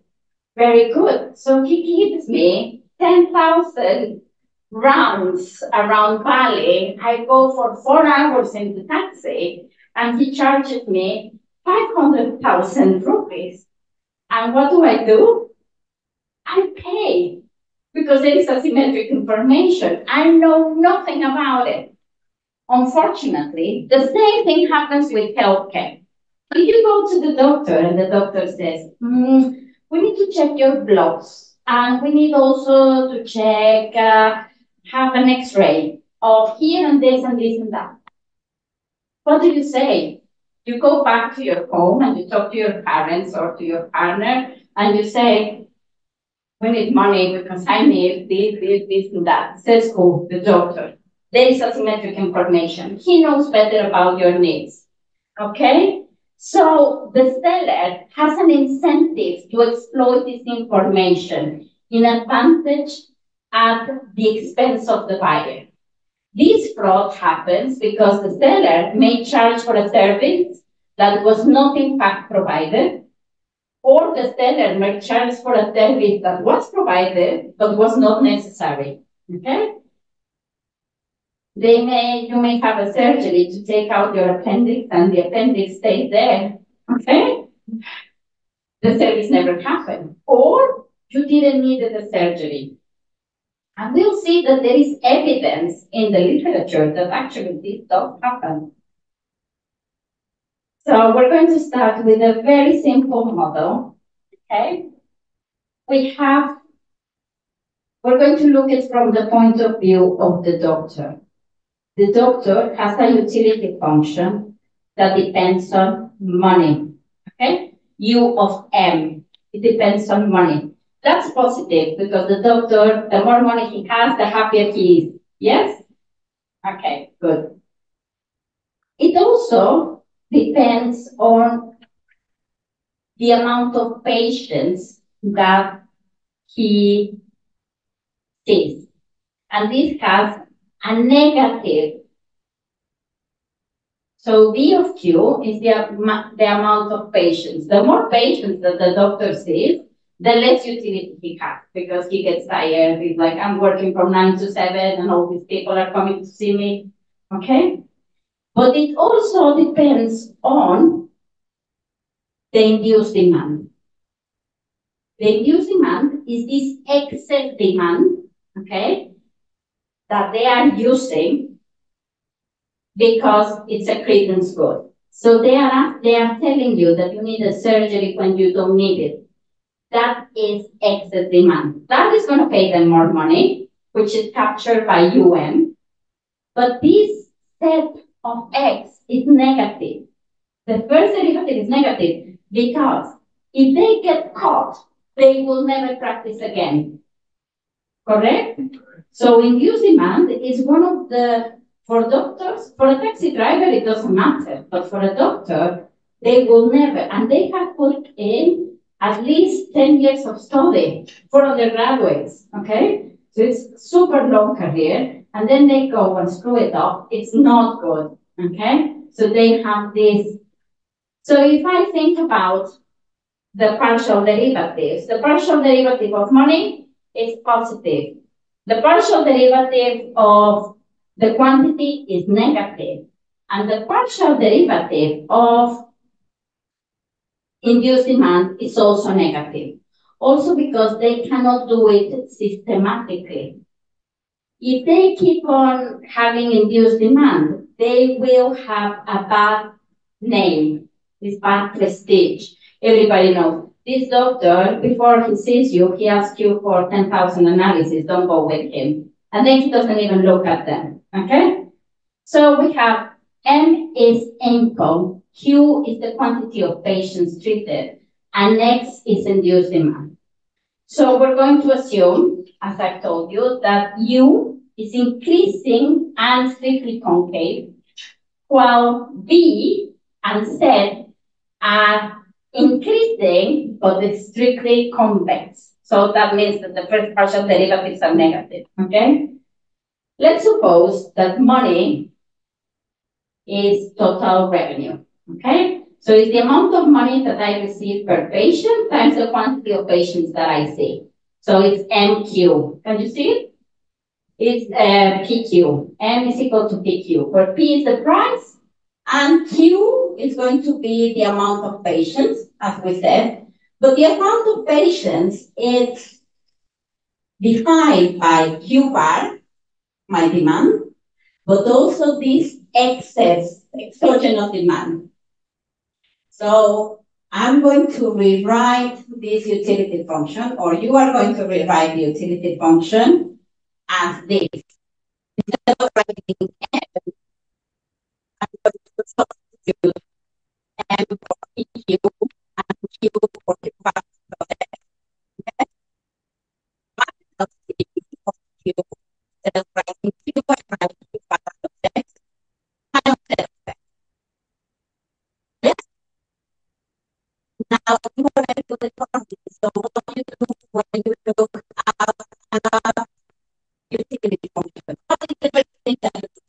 Very good. So he gives me 10,000 rounds around Bali. I go for 4 hours in the taxi and he charges me 500,000 rupees. And what do? I pay because there is asymmetric information. I know nothing about it. Unfortunately, the same thing happens with healthcare. If you go to the doctor and the doctor says, we need to check your bloods and we need also to check, have an x-ray of here and this and this and that. What do you say? You go back to your home and you talk to your parents or to your partner and you say, we need money because I need this, and that. Says who? The doctor. There is asymmetric information. He knows better about your needs. Okay? So the seller has an incentive to exploit this information in advantage at the expense of the buyer. This fraud happens because the seller may charge for a service that was not in fact provided, or the seller may charge for a service that was provided but was not necessary. Okay? You may have a surgery to take out your appendix and the appendix stays there. Okay? The service never happened. Or you didn't need the surgery. And we'll see that there is evidence in the literature that actually this does happen. So we're going to start with a very simple model. Okay? We're going to look at it from the point of view of the doctor. The doctor has a utility function that depends on money. Okay? U of M. It depends on money. That's positive because the doctor, the more money he has, the happier he is. Yes? Okay, good. It also depends on the amount of patients that he sees. And this has a negative. So V of Q is the amount of patients. The more patients that the doctor sees, the less utility he has because he gets tired. He's like, I'm working from 9 to 7 and all these people are coming to see me. Okay? But it also depends on the induced demand. The induced demand is this excess demand, okay, that they are using because it's a credence good. So they are telling you that you need a surgery when you don't need it. That is excess demand. That is going to pay them more money, which is captured by UM. But this set of X is negative. The first derivative is negative because if they get caught, they will never practice again. Correct? So induced demand is one of the, for doctors, for a taxi driver, it doesn't matter. But for a doctor, they will never, and they have put in at least 10 years of study for undergraduates, okay? So it's super long career, and then they go and screw it up. It's not good, okay? So they have this. So if I think about the partial derivatives. The partial derivative of money is positive. The partial derivative of the quantity is negative. And the partial derivative of induced demand is also negative. Also because they cannot do it systematically. If they keep on having induced demand, they will have a bad name, this bad prestige. Everybody knows. This doctor, before he sees you, he asks you for 10,000 analyses. Don't go with him. And then he doesn't even look at them. Okay? So we have M is income, Q is the quantity of patients treated, and X is induced demand. So we're going to assume, as I told you, that U is increasing and strictly concave, while B and Z are increasing, but it's strictly convex. So that means that the first partial derivatives are negative, okay? Let's suppose that money is total revenue, okay? So it's the amount of money that I receive per patient times the quantity of patients that I see. So it's MQ. Can you see it? It's PQ. M is equal to PQ, where P is the price and Q is going to be the amount of patients, as we said. But the amount of patients is defined by Q bar, my demand, but also this excess, exogenous demand. So I'm going to rewrite this utility function, or you are going to rewrite the utility function as this. Instead of writing M, I'm going to substitute M for EQ and Q for the part of X. Minus C of Q, instead of writing Q, I write the part of X. Now, you want to do the quantity. So what you do when you look at utility function? What is the first thing that you do?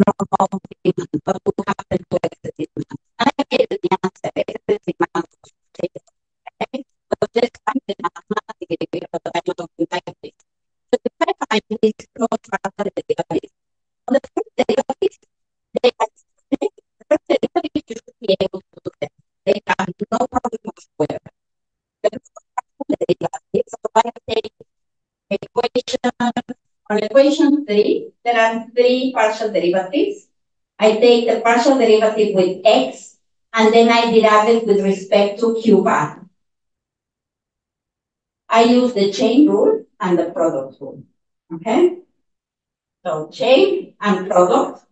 normal demand, what will happen to excess demand? And I gave the answer, excess demand was potato. Okay? So this time the mathematically, but I don't like it. So the fact I need to go to other derivatives. On the first derivative, they are the first derivative you should be able to do that. They have no problem whatsoever. But for the derivative, so I take equation 3, there are 3 partial derivatives. I take the partial derivative with x, and then I derive it with respect to q bar. I use the chain rule and the product rule. Okay? So chain and product,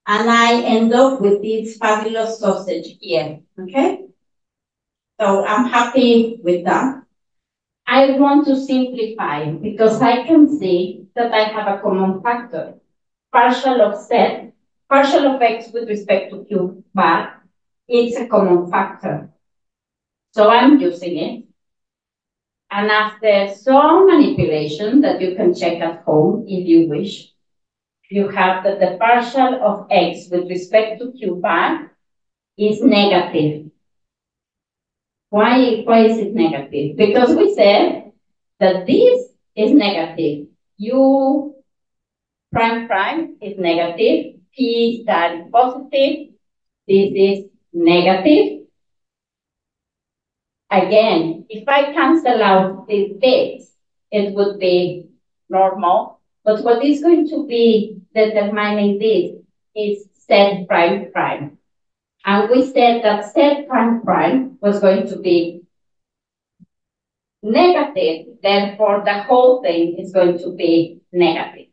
and I end up with this fabulous sausage here. Okay? So I'm happy with that. I want to simplify because I can see that I have a common factor. Partial of z, partial of x with respect to q bar, it's a common factor. So I'm using it. And after some manipulation that you can check at home if you wish, you have that the partial of x with respect to q bar is negative. Why is it negative? Because we said that this is negative. U prime is negative. P star is positive. This is negative. Again, if I cancel out these bits, it would be normal. But what is going to be determining this is z prime. And we said that z prime was going to be negative, therefore the whole thing is going to be negative.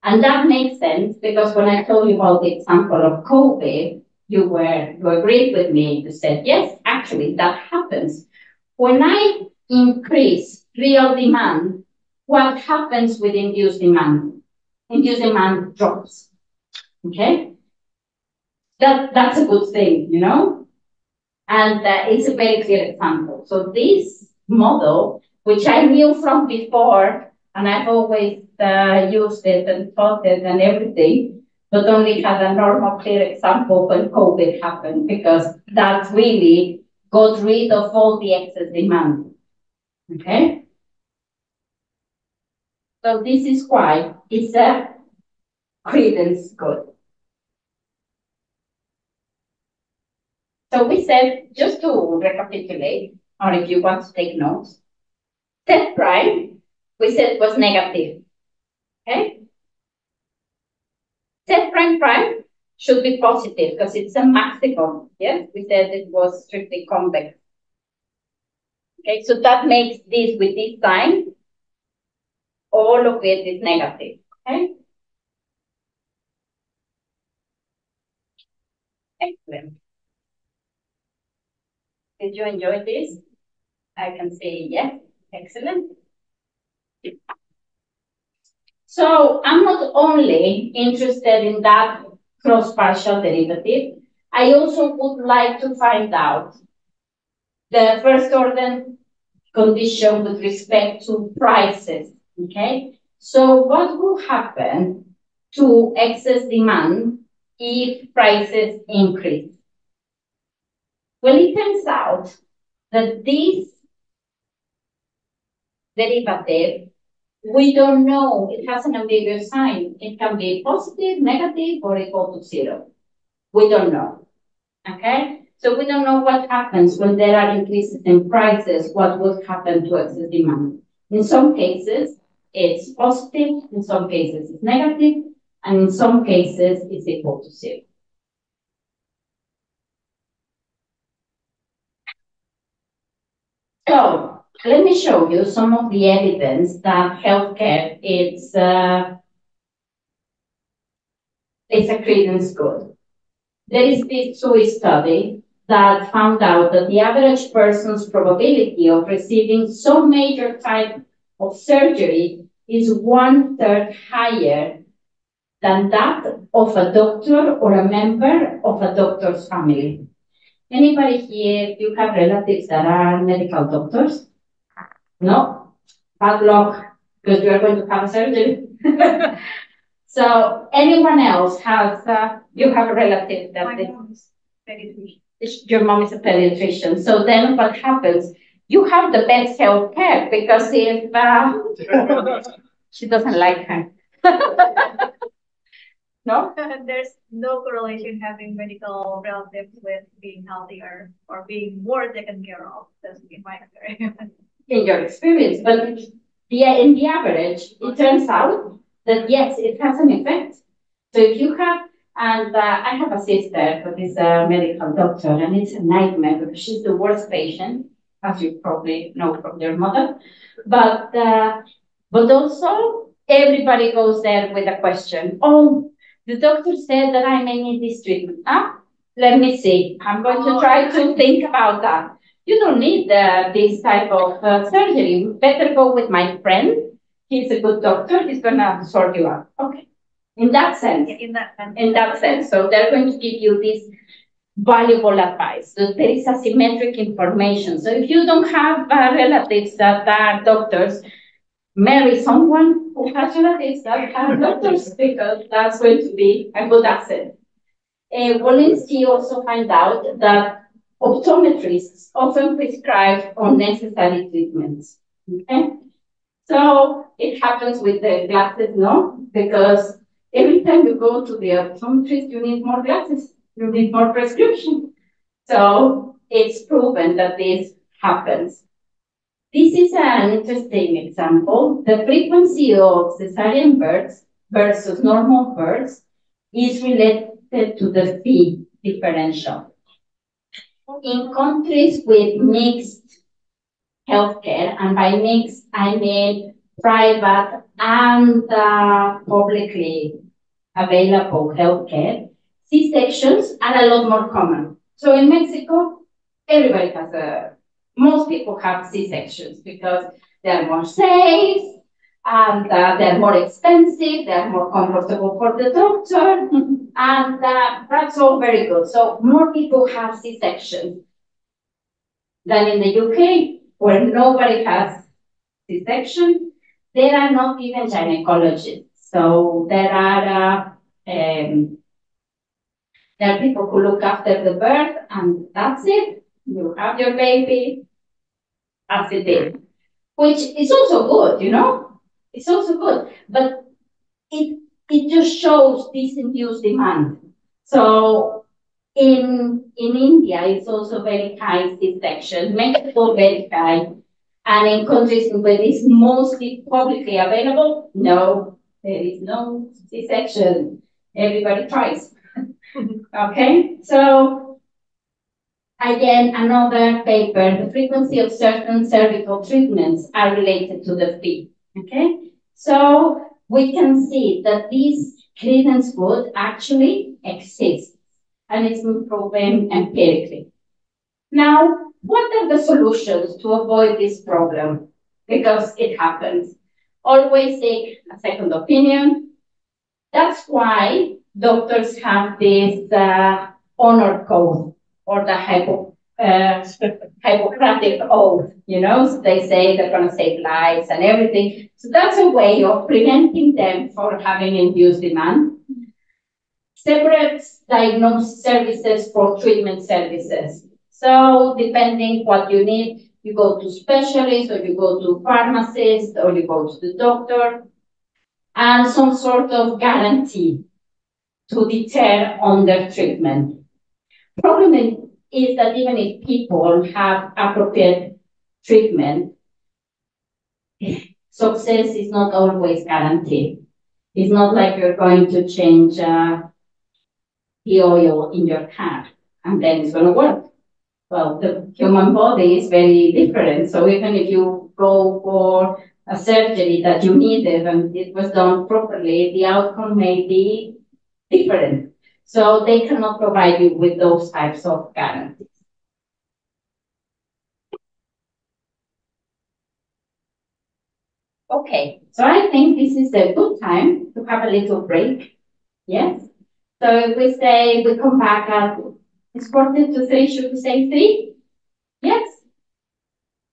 And that makes sense because when I told you about the example of COVID, you agreed with me. You said, yes, actually that happens. When I increase real demand, what happens with induced demand? Induced demand drops. Okay? That's a good thing, you know? And it's a very clear example. So this model, which I knew from before, and I've always used it and taught it and everything, but only had a normal, clear example when COVID happened, because that really got rid of all the excess demand. Okay? So this is why it's a credence good. So we said, just to recapitulate, or if you want to take notes, Z prime, we said was negative. Okay? Z prime should be positive because it's a maximum. Yes, we said it was strictly convex. Okay, so that makes this with this sign, all of it is negative. Okay? Excellent. Did you enjoy this? I can say yes. Excellent. So I'm not only interested in that cross-partial derivative, I also would like to find out the first order condition with respect to prices, okay? So what will happen to excess demand if prices increase? Well, it turns out that this derivative, we don't know, it has an ambiguous sign. It can be positive, negative, or equal to 0. We don't know, okay? So we don't know what happens when there are increases in prices, what would happen to excess demand. In some cases, it's positive, in some cases it's negative, and in some cases it's equal to 0. So let me show you some of the evidence that healthcare is a credence good. There is this Swiss study that found out that the average person's probability of receiving some major type of surgery is 1/3 higher than that of a doctor or a member of a doctor's family. Anybody here, you have relatives that are medical doctors? No? Bad luck, because you are going to have a surgery. So anyone else has, you have a relative that My mom is pediatrician. your mom is a pediatrician. So then what happens? You have the best health care because if she doesn't like her. No? There's no correlation having medical relatives with being healthier or being more taken care of. That's in my experience. In your experience, but in the average, it turns out that yes, it has an effect. So if you have, and I have a sister that is a medical doctor, and it's a nightmare because she's the worst patient, as you probably know from your mother. But also everybody goes there with a question. Oh, the doctor said that I may need this treatment. Ah, let me see. I'm going to try to think about that. You don't need this type of surgery. Better go with my friend. He's a good doctor. He's gonna sort you out. Okay. In that sense. In that sense. So they're going to give you this valuable advice. So there is asymmetric information. So if you don't have relatives that are doctors, marry someone who has relatives that are doctors because that's going to be a good asset. Walensky also found out that optometrists often prescribe unnecessary treatments. Okay? So it happens with the glasses, no? Because every time you go to the optometrist, you need more glasses, you need more prescription. So it's proven that this happens. This is an interesting example. The frequency of cesarean births versus normal births is related to the fee differential. In countries with mixed healthcare, and by mixed, I mean private and publicly available healthcare, C-sections are a lot more common. So in Mexico, everybody has most people have C-sections because they're more safe and they're more expensive, they're more comfortable for the doctor, and that's all very good. So more people have C-sections than in the UK, where nobody has C-section. There are not even gynecologists. So there are people who look after the birth, and that's it. You have your baby, as it is, which is also good, you know? It's also good, but it just shows this induced demand. So in India, it's also very high C-section, Mexico very high, and in countries where it's mostly publicly available, no, there is no C-section. Everybody tries. Okay, so again, another paper, the frequency of certain cervical treatments are related to the fee. Okay, so we can see that this credence good actually exists and it's been proven empirically. Now, what are the solutions to avoid this problem? Because it happens. Always take a second opinion. That's why doctors have this honor code or the Hippocratic oath, you know, so they say they're going to save lives and everything. So that's a way of preventing them from having induced demand. Separate diagnosis services for treatment services. So depending what you need, you go to specialists or you go to pharmacist or you go to the doctor, and some sort of guarantee to deter under treatment. Problem is that even if people have appropriate treatment, success is not always guaranteed. It's not like you're going to change the oil in your car and then it's going to work. Well, the human body is very different. So even if you go for a surgery that you needed and it was done properly, the outcome may be different. So they cannot provide you with those types of guarantees. Okay, so I think this is a good time to have a little break. Yes? So if we say we come back at, it's 2:45, should we say 3? Yes?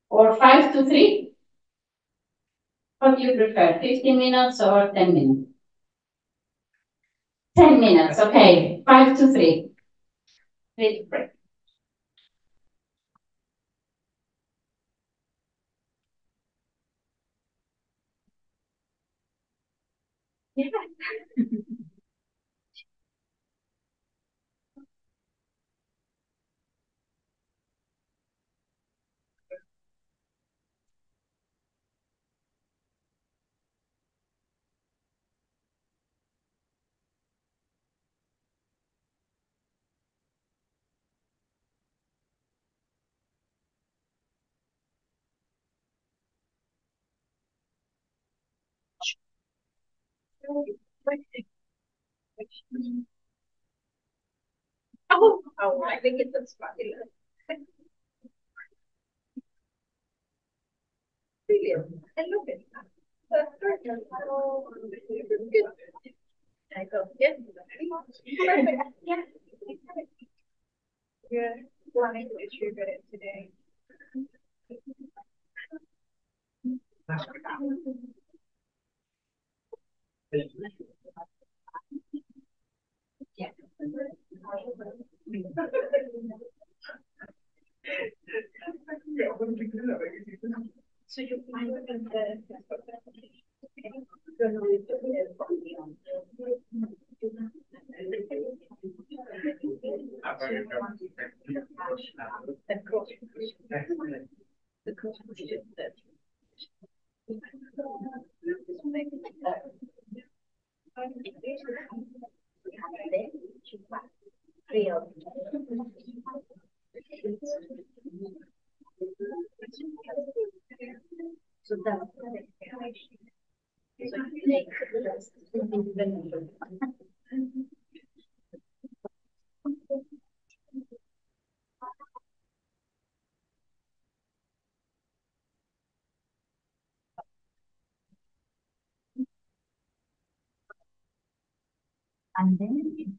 Or 2:55? What do you prefer, 15 minutes or 10 minutes? 10 minutes, okay. 5 to 3. Little break. Yeah. Oh, I think it's a spatula. Brilliant. And look at that. That's perfect. Good. I go, yes. Perfect. Yeah. Good. Wanting to distribute it today. Yeah. So you find the so that's and then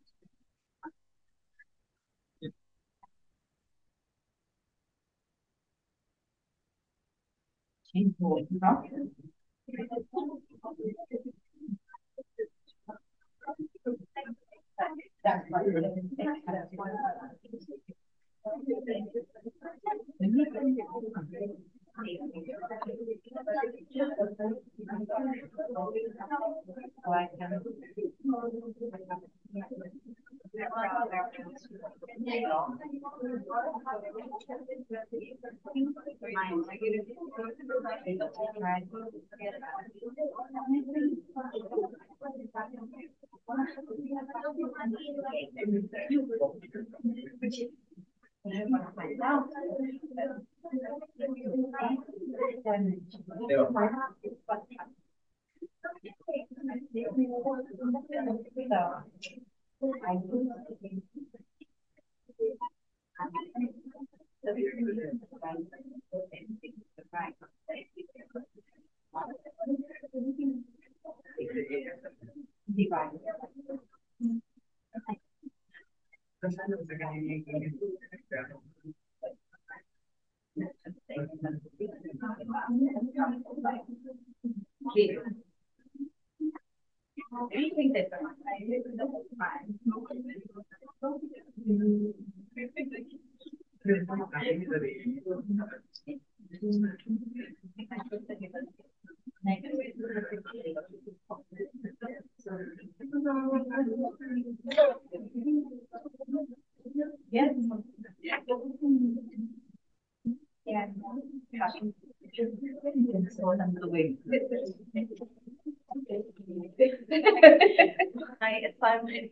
I assignment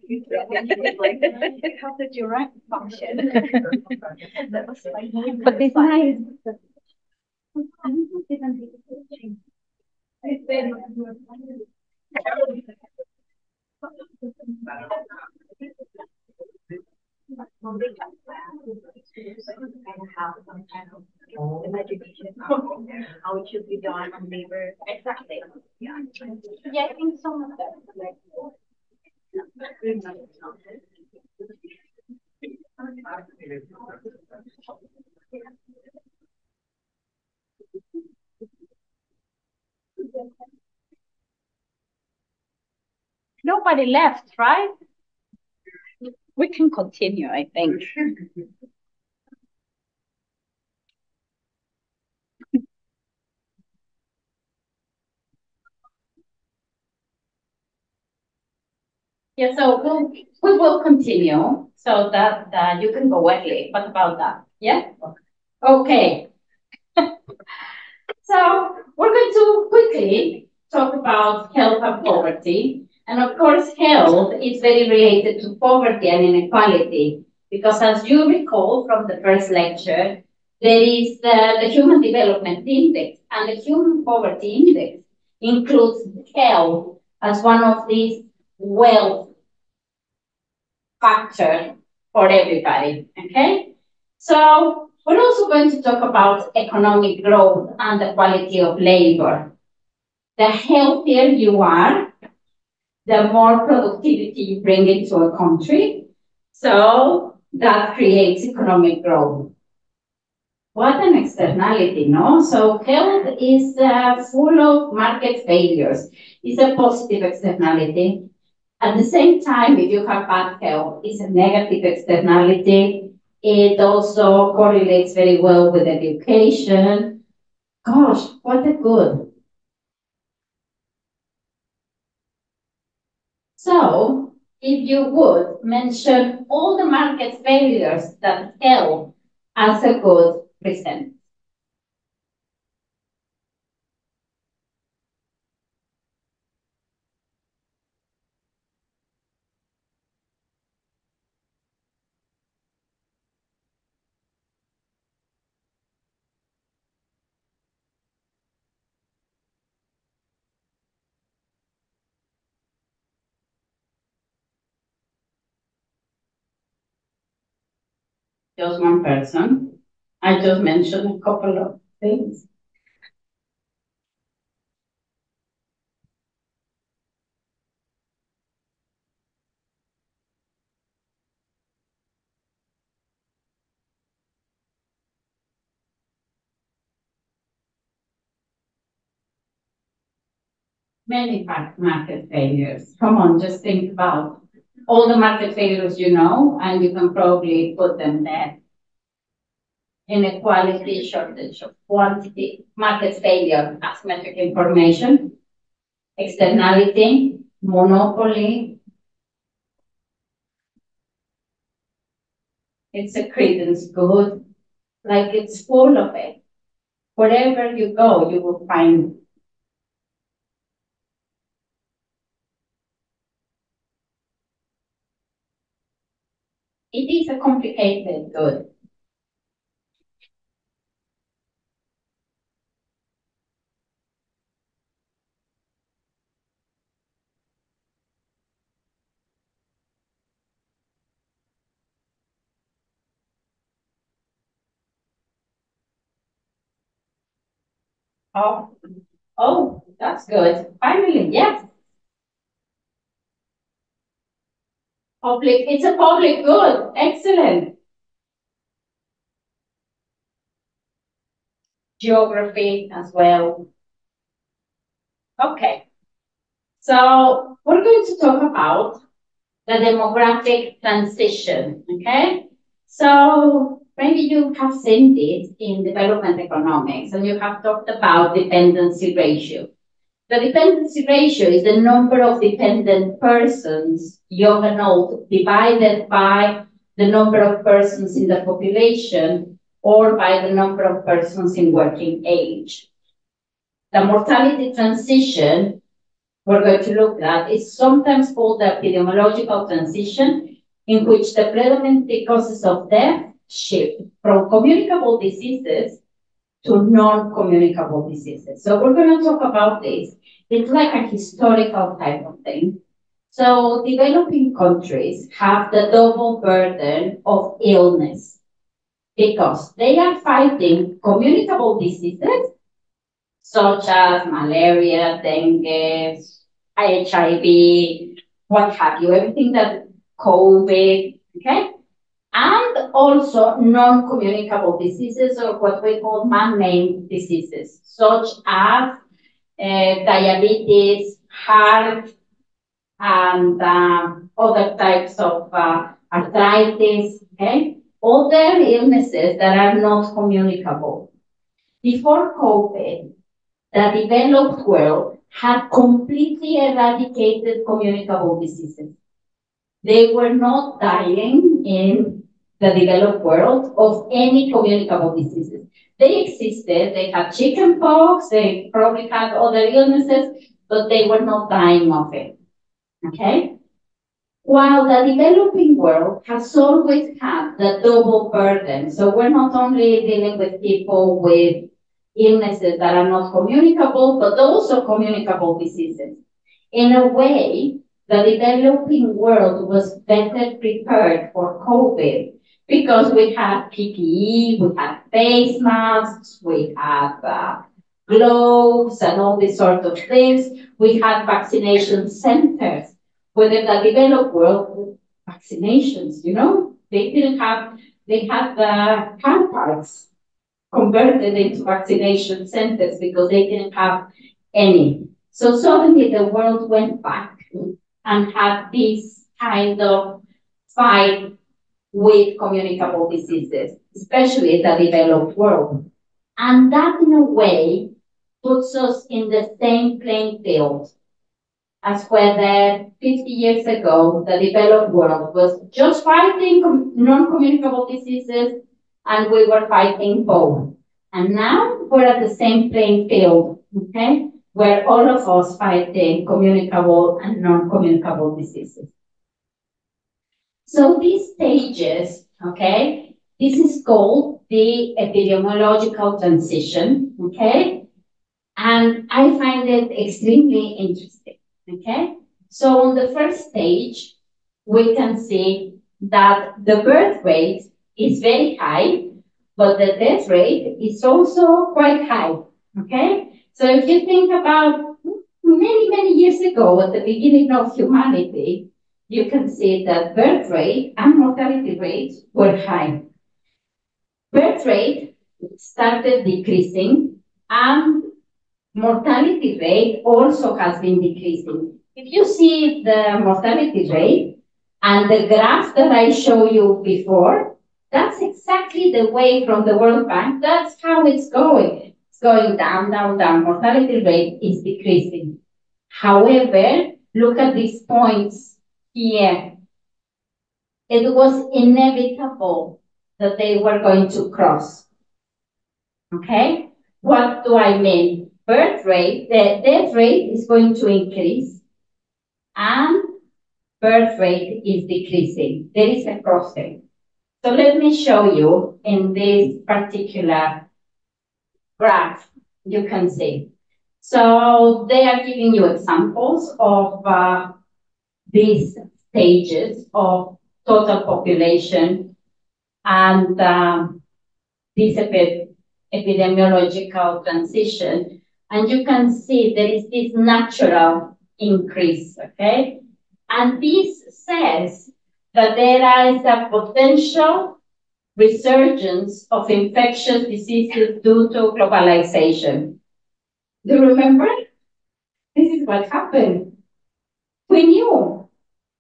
like how the Djarum function. That was like, but it's nice. Have some kind of imagination how it should be done on paper. Exactly. Yeah. Yeah, I think some of them. Like, nobody left, right? We can continue, I think. Yeah, so we will continue so that you can go early. What about that? Yeah? Okay. So we're going to quickly talk about health and poverty. And of course, health is very related to poverty and inequality, because as you recall from the first lecture, there is the Human Development Index, and the Human Poverty Index includes health as one of these wealth factor for everybody, okay? So we're also going to talk about economic growth and the quality of labor. The healthier you are, the more productivity you bring into a country. So that creates economic growth. What an externality, no? So health is full of market failures. It's a positive externality. At the same time, if you have bad health, it's a negative externality. It also correlates very well with education. Gosh, what a good. So, if you would mention all the market failures that health as a good present. Just one person. I just mentioned a couple of things. Many market failures. Come on, just think about all the market failures you know, and you can probably put them there. Inequality, shortage of quantity, market failure, asymmetric information, externality, monopoly. It's a credence good, like it's full of it. Wherever you go, you will find. It is a complicated good. Oh, oh, that's good. Finally, yes. Public, it's a public good. Excellent. Geography as well. Okay. So we're going to talk about the demographic transition, okay? So maybe you have seen this in development economics, and you have talked about dependency ratio. The dependency ratio is the number of dependent persons, young and old, divided by the number of persons in the population or by the number of persons in working age. The mortality transition we're going to look at is sometimes called the epidemiological transition, in which the predominant causes of death shift from communicable diseases to non-communicable diseases. So we're going to talk about this. It's like a historical type of thing. So developing countries have the double burden of illness because they are fighting communicable diseases such as malaria, dengue, HIV, what have you, everything that COVID, okay? And also non-communicable diseases, or what we call man-made diseases, such as diabetes, heart, and other types of arthritis, okay? Other illnesses that are not communicable. Before COVID, the developed world had completely eradicated communicable diseases. They were not dying in the developed world of any communicable diseases. They existed, they had chicken pox, they probably had other illnesses, but they were not dying of it, okay? While the developing world has always had the double burden, so we're not only dealing with people with illnesses that are not communicable, but also communicable diseases. In a way, the developing world was better prepared for COVID because we had PPE, we had face masks, we had gloves and all these sort of things. We had vaccination centers. Within the developed world, vaccinations, you know, they didn't have, they had the car parks converted into vaccination centers because they didn't have any. So suddenly the world went back and had this kind of fight with communicable diseases, especially the developed world. And that in a way puts us in the same playing field as whether 50 years ago the developed world was just fighting non-communicable diseases and we were fighting both. And now we're at the same playing field, okay, where all of us fighting communicable and non-communicable diseases. So these stages, okay, this is called the epidemiological transition, okay, and I find it extremely interesting. Okay, so on the first stage, we can see that the birth rate is very high, but the death rate is also quite high. Okay, so if you think about many, many years ago, at the beginning of humanity, you can see that birth rate and mortality rates were high. Birth rate started decreasing and mortality rate also has been decreasing. If you see the mortality rate and the graph that I showed you before, that's exactly the way from the World Bank. That's how it's going. It's going down, down, down. Mortality rate is decreasing. However, look at these points here. It was inevitable that they were going to cross. Okay? What do I mean? Birth rate, the death rate is going to increase and birth rate is decreasing. There is a crossing. So let me show you in this particular graph, you can see. So they are giving you examples of these stages of total population and this epidemiological transition. And you can see there is this natural increase, okay? And this says that there is a potential resurgence of infectious diseases due to globalization. Do you remember? This is what happened. We knew,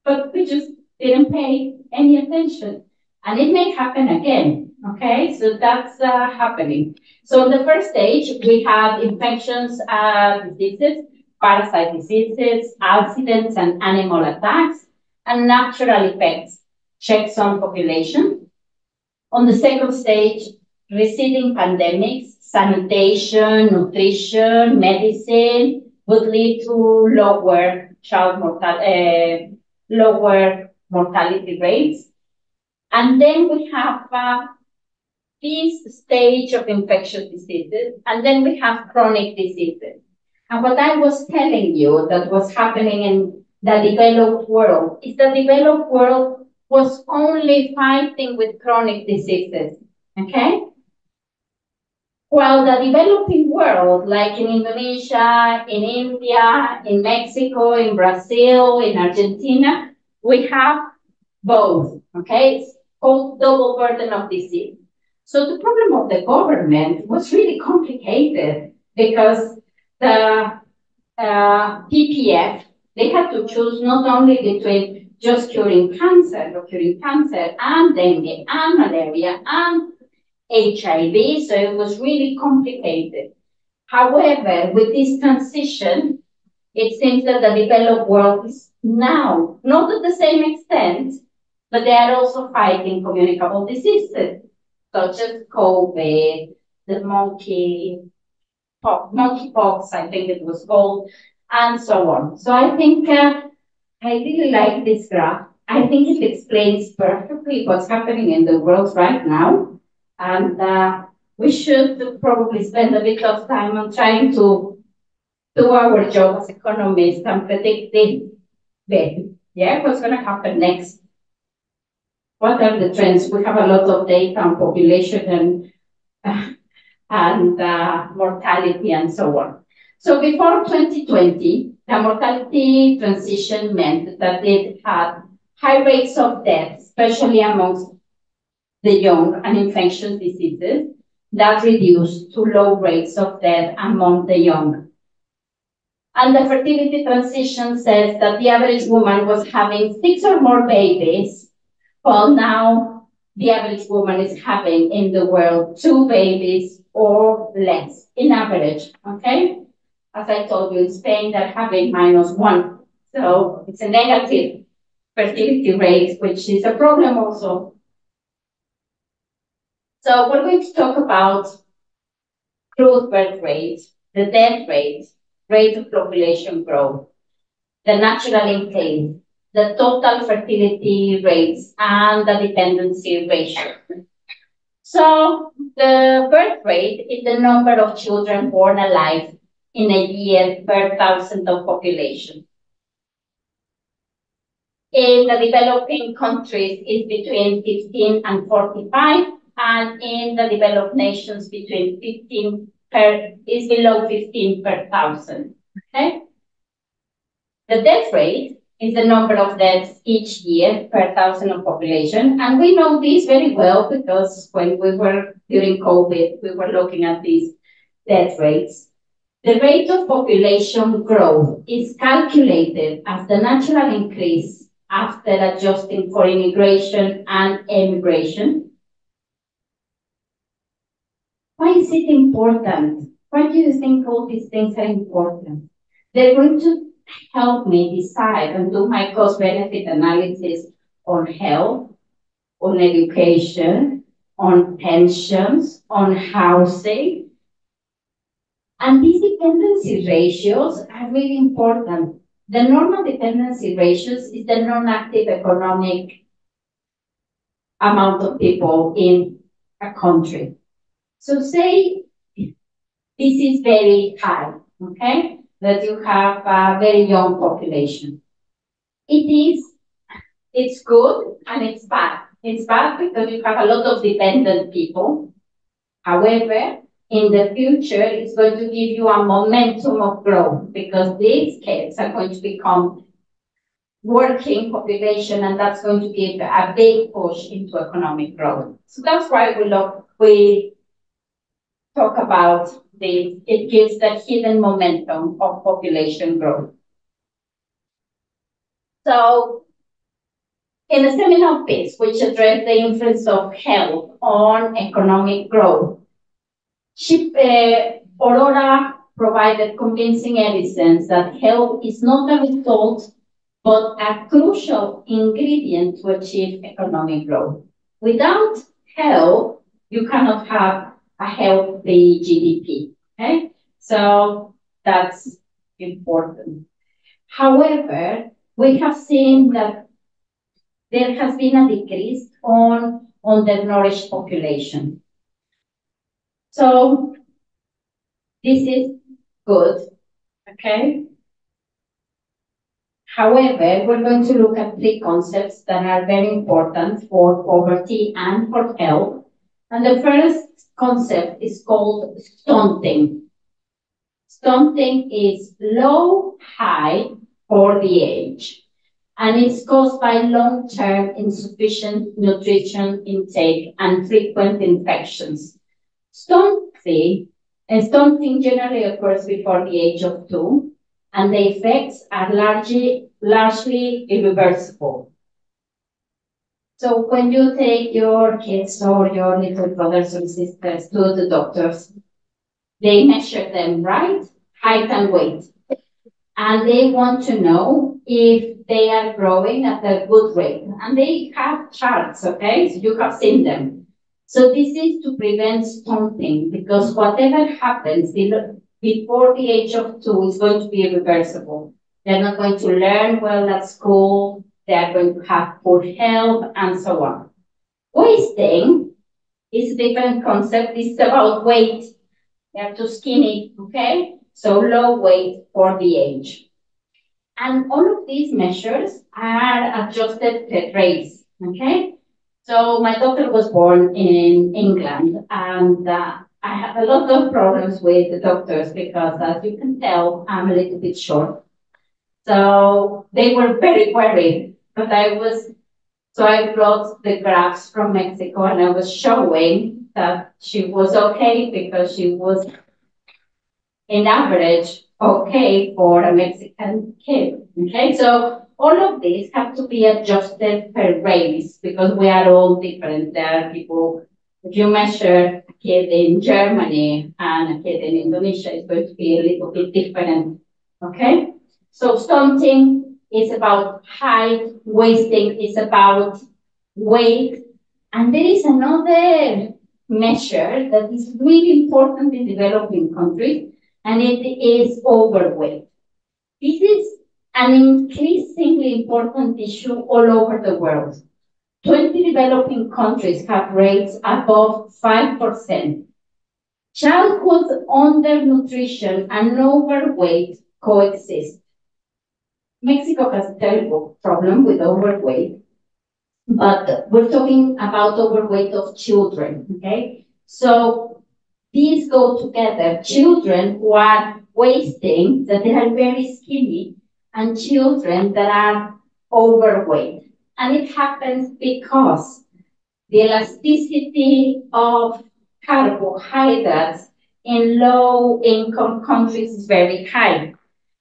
but we just didn't pay any attention. And it may happen again, okay? So that's happening. So in the first stage, we have infections, diseases, parasite diseases, accidents and animal attacks, and natural effects, checks on population. On the second stage, receding pandemics, sanitation, nutrition, medicine would lead to lower mortality rates. And then we have this stage of infectious diseases, and then we have chronic diseases. And what I was telling you that was happening in the developed world is the developed world was only fighting with chronic diseases, okay? While the developing world, like in Indonesia, in India, in Mexico, in Brazil, in Argentina, we have both, okay? It's called double burden of disease. So the problem of the government was really complicated because the PPF, they had to choose not only between just curing cancer, or curing cancer and dengue and malaria and HIV, so it was really complicated. However, with this transition, it seems that the developed world is now, not to the same extent, but they are also fighting communicable diseases, such as COVID, the monkeypox, I think it was called, and so on. So I think I really like this graph. I think it explains perfectly what's happening in the world right now. And we should probably spend a bit of time on trying to do our job as economists and predicting what's going to happen next. What are the trends? We have a lot of data on population and mortality and so on. So before 2020, the mortality transition meant that it had high rates of death, especially amongst the young, and infectious diseases that reduced to low rates of death among the young. And the fertility transition says that the average woman was having 6 or more babies, while now the average woman is having in the world 2 babies or less in average, okay? As I told you, in Spain, they're having -1. So it's a negative fertility rate, which is a problem also. So we're going to talk about growth birth rate, the death rate, rate of population growth, the natural increase, the total fertility rates, and the dependency ratio. So the birth rate is the number of children born alive in a year per 1,000 of population. In the developing countries, it's between 15 and 45, and in the developed nations, between 15 is below 15 per 1,000. Okay? The death rate is the number of deaths each year per 1,000 of population, and we know this very well because when we were during COVID, we were looking at these death rates. The rate of population growth is calculated as the natural increase after adjusting for immigration and emigration. Why is it important? Why do you think all these things are important? They're going to help me decide and do my cost-benefit analysis on health, on education, on pensions, on housing. And these dependency ratios are really important. The normal dependency ratios is the non-active economic amount of people in a country. So say this is very high, okay? That you have a very young population. It's good and it's bad. It's bad because you have a lot of dependent people. However, in the future, it's going to give you a momentum of growth because these kids are going to become working population, and that's going to give a big push into economic growth. So that's why we talk about this. It gives that hidden momentum of population growth. So in a seminal piece, which addressed the influence of health on economic growth, Aurora provided convincing evidence that health is not a result, but a crucial ingredient to achieve economic growth. Without health, you cannot have a healthy GDP, okay? So that's important. However, we have seen that there has been a decrease on the nourished population. So this is good, okay? However, we're going to look at 3 concepts that are very important for poverty and for health. And the first concept is called stunting. Stunting is low, high for the age, and it's caused by long-term insufficient nutrition intake and frequent infections. Stunting generally occurs before the age of 2, and the effects are largely largely irreversible. So when you take your kids or your little brothers or sisters to the doctors, they measure them, right? Height and weight. And they want to know if they are growing at a good rate. And they have charts, okay? So you have seen them. So this is to prevent stunting, because whatever happens before the age of 2 is going to be irreversible. They're not going to learn well at school, they are going to have poor health, and so on. Wasting is a different concept. It's about weight. They're too skinny, okay? So low weight for the age. And all of these measures are adjusted per race, okay? So my daughter was born in England, and I have a lot of problems with the doctors because, as you can tell, I'm a little bit short. So they were very worried, but so I brought the graphs from Mexico, and I was showing that she was okay because she was, in average, okay for a Mexican kid. Okay, so all of these have to be adjusted per race because we are all different. There are people, if you measure a kid in Germany and a kid in Indonesia, it's going to be a little bit different. Okay, so stunting is about height, wasting is about weight, and there is another measure that is really important in developing countries, and it is overweight. This is an increasingly important issue all over the world. 20 developing countries have rates above 5%. Childhood undernutrition and overweight coexist. Mexico has a terrible problem with overweight, but we're talking about overweight of children, okay? So these go together. Children who are wasting, that they are very skinny, and children that are overweight. And it happens because the elasticity of carbohydrates in low-income countries is very high.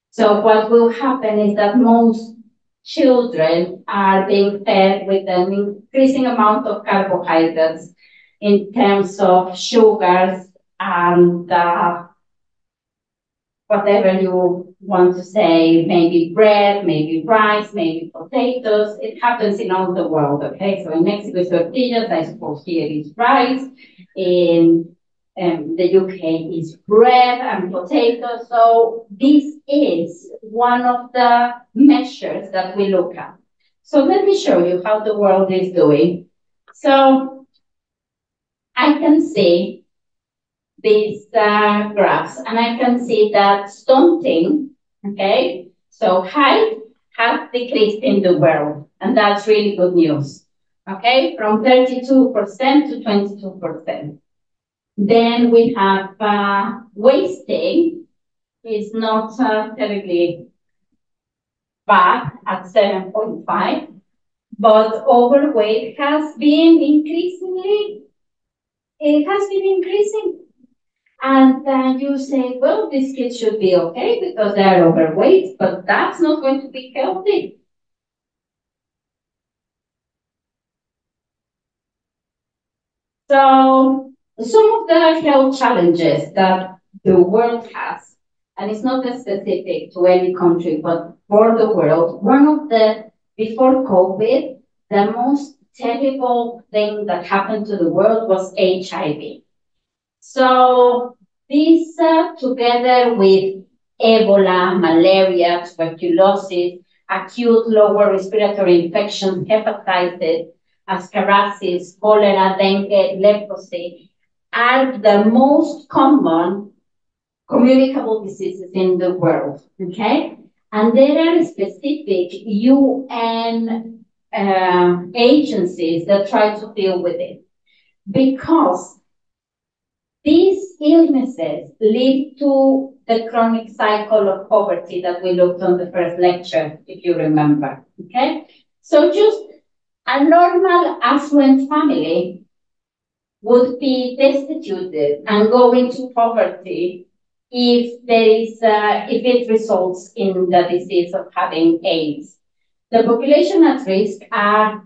So what will happen is that most children are being fed with an increasing amount of carbohydrates in terms of sugars and whatever you want to say, maybe bread, maybe rice, maybe potatoes. It happens in all the world, okay? So in Mexico it's tortillas, I suppose here is rice. In the UK is bread and potatoes. So this is one of the measures that we look at. So let me show you how the world is doing. So I can see these graphs, and I can see that stunting, okay, so height has decreased in the world, and that's really good news, okay, from 32% to 22%. Then we have wasting is not terribly bad at 7.5, but overweight has been increasing. And you say, well, these kids should be okay because they're overweight, but that's not going to be healthy. So some of the health challenges that the world has, and it's not specific to any country, but for the world, before COVID, the most terrible thing that happened to the world was HIV. So this, together with Ebola, malaria, tuberculosis, acute lower respiratory infections, hepatitis, ascariasis, cholera, dengue, leprosy, are the most common communicable diseases in the world, okay? And there are specific UN agencies that try to deal with it because these illnesses lead to the chronic cycle of poverty that we looked on the first lecture, if you remember, okay? So just a normal affluent family would be destituted and go into poverty if it results in the disease of having AIDS. The population at risk are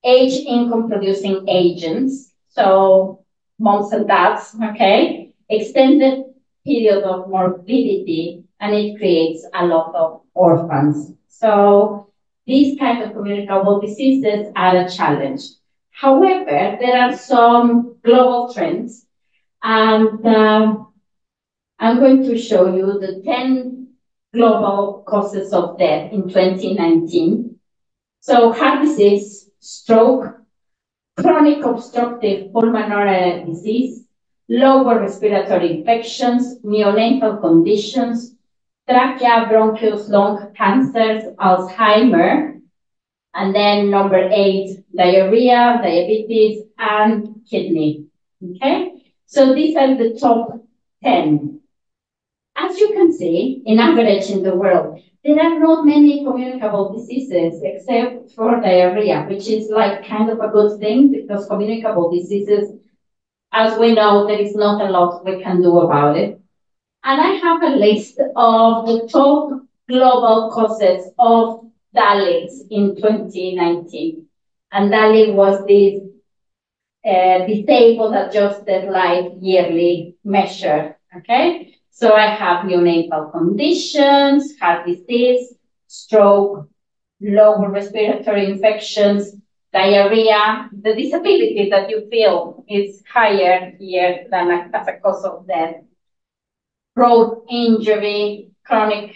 age income producing agents, so moms and dads, okay, extended period of morbidity, and it creates a lot of orphans. So these kind of communicable diseases are a challenge. However, there are some global trends, and I'm going to show you the 10 global causes of death in 2019. So heart disease, stroke, chronic obstructive pulmonary disease, lower respiratory infections, neonatal conditions, trachea, bronchus, lung cancers, Alzheimer, and then number 8, diarrhea, diabetes, and kidney. Okay, so these are the top 10. As you can see, in average in the world, there are not many communicable diseases except for diarrhea, which is like kind of a good thing because communicable diseases, as we know, there is not a lot we can do about it. And I have a list of the top global causes of DALIs in 2019. And DALI was this disabled adjusted life yearly measure, okay? So I have neonatal conditions, heart disease, stroke, lower respiratory infections, diarrhea. The disability that you feel is higher here than as a cause of death. Road injury, chronic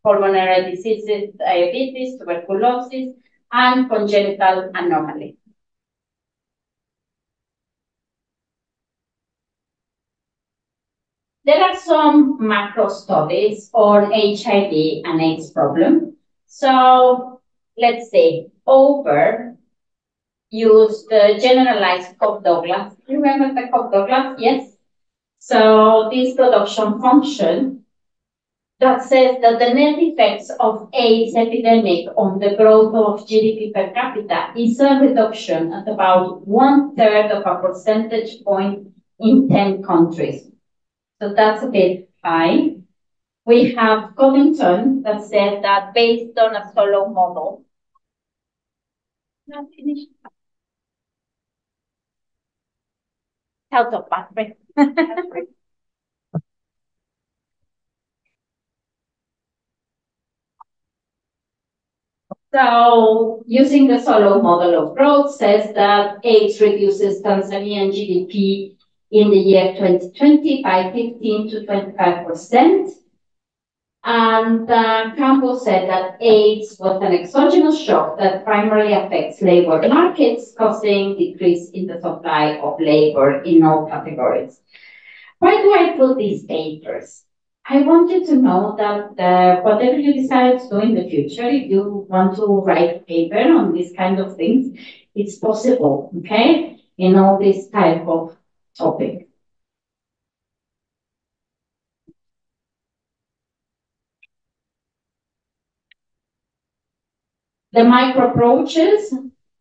pulmonary diseases, diabetes, tuberculosis, and congenital anomaly. There are some macro studies on HIV and AIDS problem. So let's say Over used the generalized Cobb-Douglas. Remember the Cobb-Douglas? Yes. So this production function that says that the net effects of AIDS epidemic on the growth of GDP per capita is a reduction at about 1/3 of a percentage point in 10 countries. So that's a bit high. We have Covington that said that based on a solo model. Not finished. Health of pathway. So using the solo model of growth says that AIDS reduces Tanzanian GDP in the year 2020 by 15 to 25%. And Campbell said that AIDS was an exogenous shock that primarily affects labor markets, causing decrease in the supply of labor in all categories. Why do I put these papers? I want you to know that whatever you decide to do in the future, if you want to write a paper on these kind of things, it's possible, okay? In all this type of topic. The micro approaches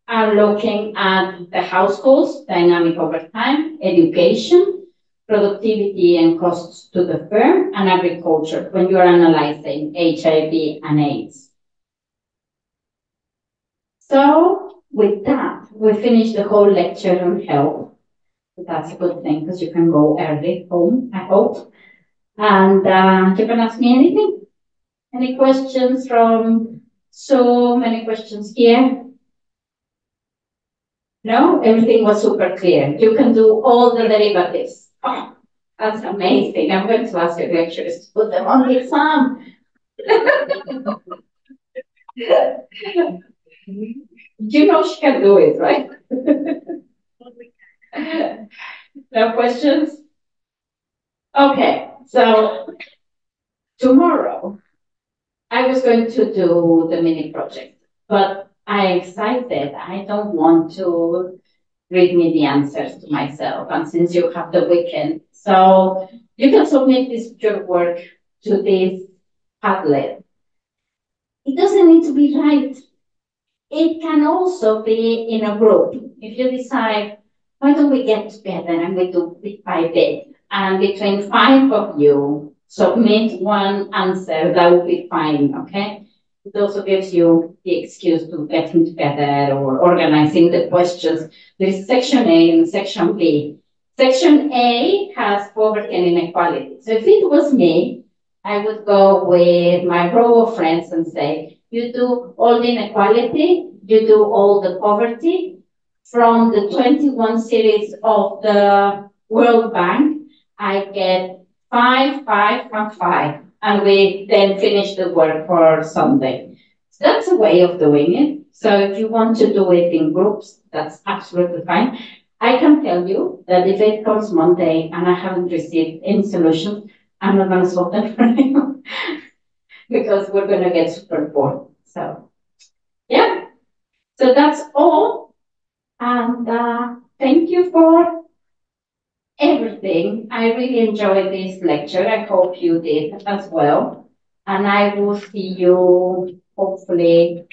are looking at the households, dynamic over time, education, productivity and costs to the firm, and agriculture when you are analyzing HIV and AIDS. So with that, we finish the whole lecture on health. That's a good thing because you can go early home, I hope. And you can ask me anything. Any questions from so many questions here? No, everything was super clear. You can do all the derivatives. Oh, that's amazing. I'm going to ask your lecturers to put them on the exam. You know she can do it, right? No questions? Okay, so tomorrow I was going to do the mini project, but I'm excited. I don't want to read me the answers to myself, and since you have the weekend, so you can submit this your work to this Padlet. It doesn't need to be right. It can also be in a group. If you decide, why don't we get together and we do bit by bit, and between 5 of you submit one answer, that will be fine, okay? It also gives you the excuse to getting together or organizing the questions. There is section A and section B. Section A has poverty and inequality. So if it was me, I would go with my row of friends and say, you do all the inequality, you do all the poverty. From the 21 cities of the World Bank, I get 5, 5, and 5. And we then finish the work for Sunday. So that's a way of doing it. So if you want to do it in groups, that's absolutely fine. I can tell you that if it comes Monday and I haven't received any solutions, I'm not going to solve them for you because we're going to get super bored. So, yeah. So that's all. And thank you for everything. I really enjoyed this lecture. I hope you did as well. And I will see you hopefully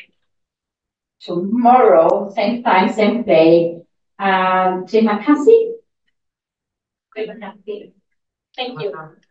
tomorrow, same time, same place. Terima kasih. Terima kasih. Thank you.